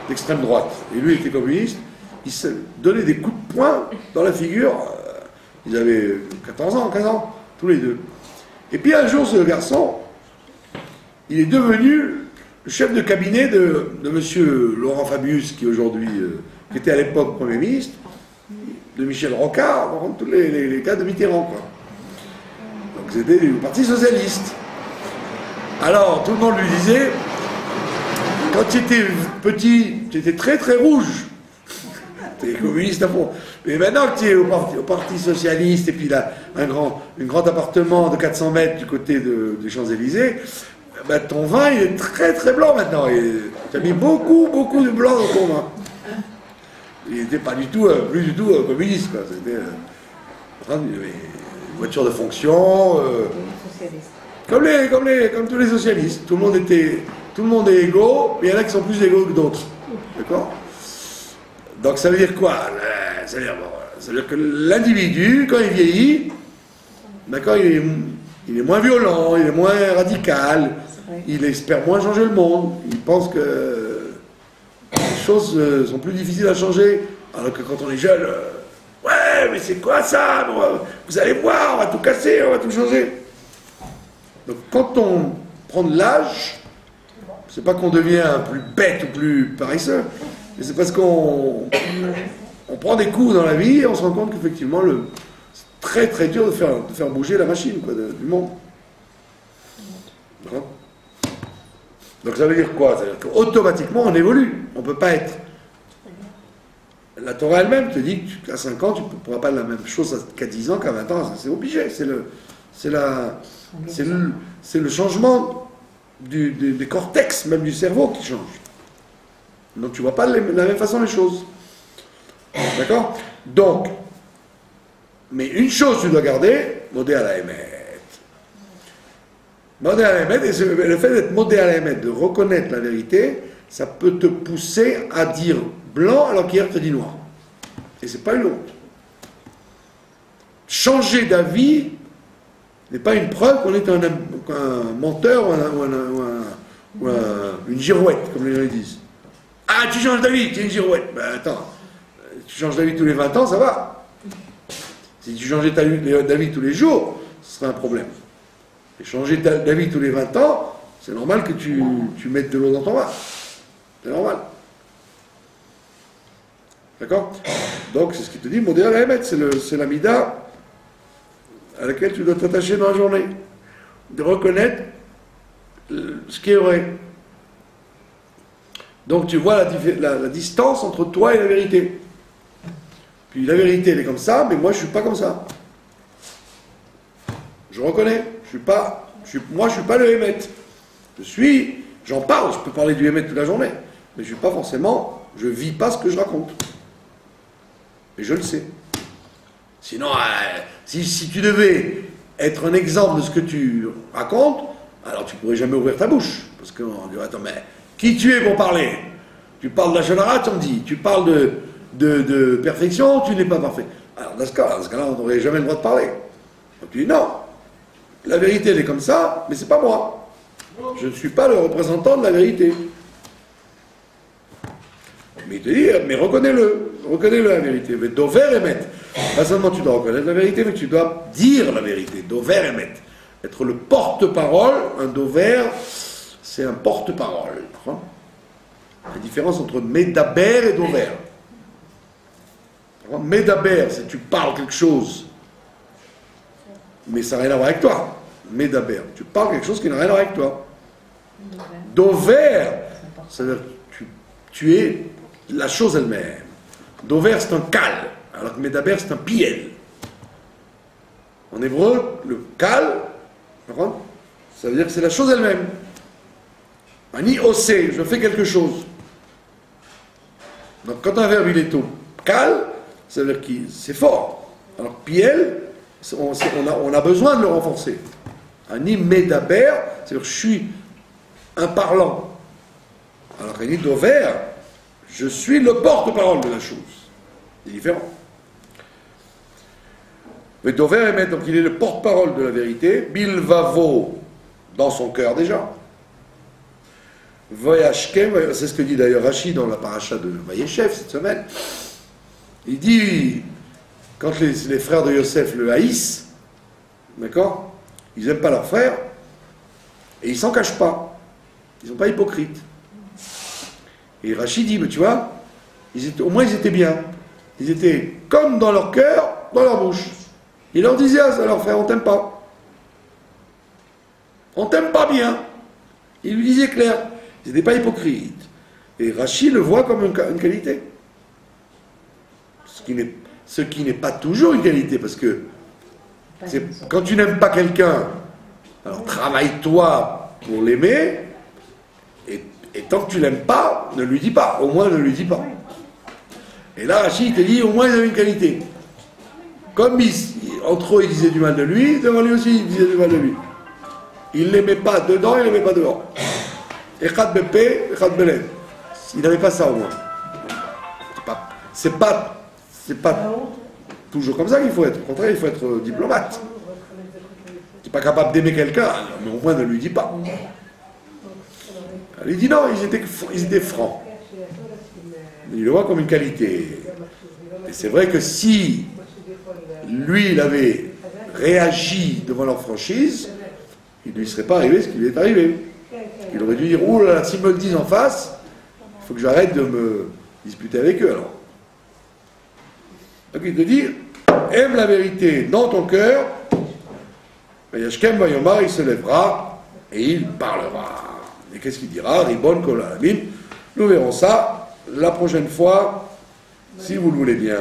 d'extrême droite. Et lui était communiste. Il se donnait des coups de poing dans la figure. Ils avaient 14 ans, 15 ans, tous les deux. Et puis un jour, ce garçon, il est devenu le chef de cabinet de M. Laurent Fabius, qui aujourd'hui, qui était à l'époque Premier ministre, de Michel Rocard, tous les gars de Mitterrand, quoi. Donc c'était le Parti Socialiste. Alors, tout le monde lui disait, quand tu étais petit, tu étais très très rouge. Tu es communiste à fond. Mais maintenant que tu es au Parti Socialiste, et puis là, un grand appartement de 400 mètres du côté des Champs-Élysées, ben, ton vin, il est très très blanc maintenant. Tu as mis beaucoup de blanc dans ton vin. Il n'était pas du tout, plus du tout communiste, quoi. C'était une voiture de fonction. Comme tous les socialistes. Tout le monde est égaux, mais il y en a qui sont plus égaux que d'autres. D'accord? Donc ça veut dire quoi? Ça veut dire que l'individu, quand il vieillit, d'accord, il est moins violent, il est moins radical, il espère moins changer le monde, il pense que les choses sont plus difficiles à changer, alors que quand on est jeune, ouais, mais c'est quoi ça? Vous allez voir, on va tout casser, on va tout changer. Donc quand on prend de l'âge, c'est pas qu'on devient plus bête ou plus paresseux, mais c'est parce qu'on prend des coups dans la vie et on se rend compte qu'effectivement c'est très très dur de faire bouger la machine, quoi, du monde. D'accord ? Donc ça veut dire quoi? Ça veut dire qu'automatiquement on évolue. On ne peut pas être. La Torah elle-même te dit qu'à 5 ans, tu ne pourras pas la même chose qu'à 10 ans, qu'à 20 ans. C'est obligé. C'est le changement des cortex, même du cerveau, qui change. Donc tu ne vois pas de la même façon les choses. D'accord? Donc, mais une chose tu dois garder, modé à la émet. Modé à la émet, et le fait d'être modé à la émet, de reconnaître la vérité, ça peut te pousser à dire blanc alors qu'hier tu as dit noir. Et c'est pas une honte. Changer d'avis n'est pas une preuve qu'on est un menteur ou une girouette, comme les gens disent. Ah, tu changes d'avis, tu es une girouette. Ben attends, tu changes d'avis tous les 20 ans, ça va. Si tu changeais d'avis tous les jours, ce serait un problème. Et changer d'avis tous les 20 ans, c'est normal que tu mettes de l'eau dans ton vin. C'est normal. D'accord? Donc, c'est ce qui te dit, modé à la émet, c'est la mida à laquelle tu dois t'attacher dans la journée. De reconnaître ce qui est vrai. Donc, tu vois la distance entre toi et la vérité. Puis la vérité, elle est comme ça, mais moi, je ne suis pas comme ça. Je reconnais. Moi, je ne suis pas le émet. J'en parle, je peux parler du émet toute la journée, mais je ne vis pas ce que je raconte. Et je le sais. Sinon, si tu devais être un exemple de ce que tu racontes, alors tu ne pourrais jamais ouvrir ta bouche. Parce qu'on dirait, attends, mais qui tu es pour parler? Tu parles de la Shonara, tu me dis. Tu parles de perfection, tu n'es pas parfait. Alors, dans ce cas-là, on n'aurait jamais le droit de parler. Donc tu dis, non, la vérité, elle est comme ça, mais c'est pas moi. Je ne suis pas le représentant de la vérité. Mais il te dit, mais reconnais-le la vérité. Mais dover émet. Pas seulement tu dois reconnaître la vérité, mais tu dois dire la vérité. Dover émet. Être le porte-parole, un dover, c'est un porte-parole. La différence entre médaber et dover. Médaber, c'est tu parles quelque chose, mais ça n'a rien à voir avec toi. Médaber, tu parles quelque chose qui n'a rien à voir avec toi. Dover, c'est-à-dire tu es la chose elle-même. Dover, c'est un kal, alors que Médaber, c'est un piel. En hébreu, le kal, ça veut dire que c'est la chose elle-même. Ani osé, je fais quelque chose. Donc quand un verbe il est au kal, ça veut dire que c'est fort. Alors piel, on a besoin de le renforcer. Ani Médaber, c'est-à-dire je suis un parlant. Alors Ani Dover, je suis le porte-parole de la chose. C'est différent. Mais Dover émet, donc il est le porte-parole de la vérité. Bilvavo, dans son cœur déjà. Vayashkem, c'est ce que dit d'ailleurs Rashi dans la paracha de Vayeshev cette semaine. Il dit, quand les frères de Yosef le haïssent, d'accord, ils n'aiment pas leur frère, et ils ne s'en cachent pas. Ils ne sont pas hypocrites. Et Rachid dit, mais tu vois, au moins ils étaient bien. Ils étaient comme dans leur cœur, dans leur bouche. Ils leur disaient à leur frère, on t'aime pas. On t'aime pas bien. Ils lui disaient clair. Ils n'étaient pas hypocrites. Et Rachid le voit comme une qualité. Ce qui n'est pas toujours une qualité, parce que quand tu n'aimes pas quelqu'un, alors travaille-toi pour l'aimer, et tant que tu l'aimes pas, ne lui dis pas. Au moins, ne lui dis pas. Et là, Rachid te dit, au moins, il avait une qualité. Comme entre eux, ils disaient du mal de lui, devant lui aussi, ils disaient du mal de lui. Il ne l'aimait pas dedans, il ne l'aimait pas dehors. Echad bepé, echad belen. Il n'avait pas ça, au moins. C'est pas toujours comme ça qu'il faut être. Au contraire, il faut être diplomate. Tu n'es pas capable d'aimer quelqu'un, mais au moins ne lui dis pas. Il dit non, ils étaient francs. Il le voit comme une qualité. Et c'est vrai que si lui, il avait réagi devant leur franchise, il ne lui serait pas arrivé ce qui lui est arrivé. Il aurait dû dire, oh là là, s'ils me le disent en face, il faut que j'arrête de me disputer avec eux alors. Donc il te dit, aime la vérité dans ton cœur, Yashkem Vayomar, il se lèvera et il parlera. Et qu'est-ce qu'il dira? Ribon kol alamim. Nous verrons ça la prochaine fois, si vous le voulez bien.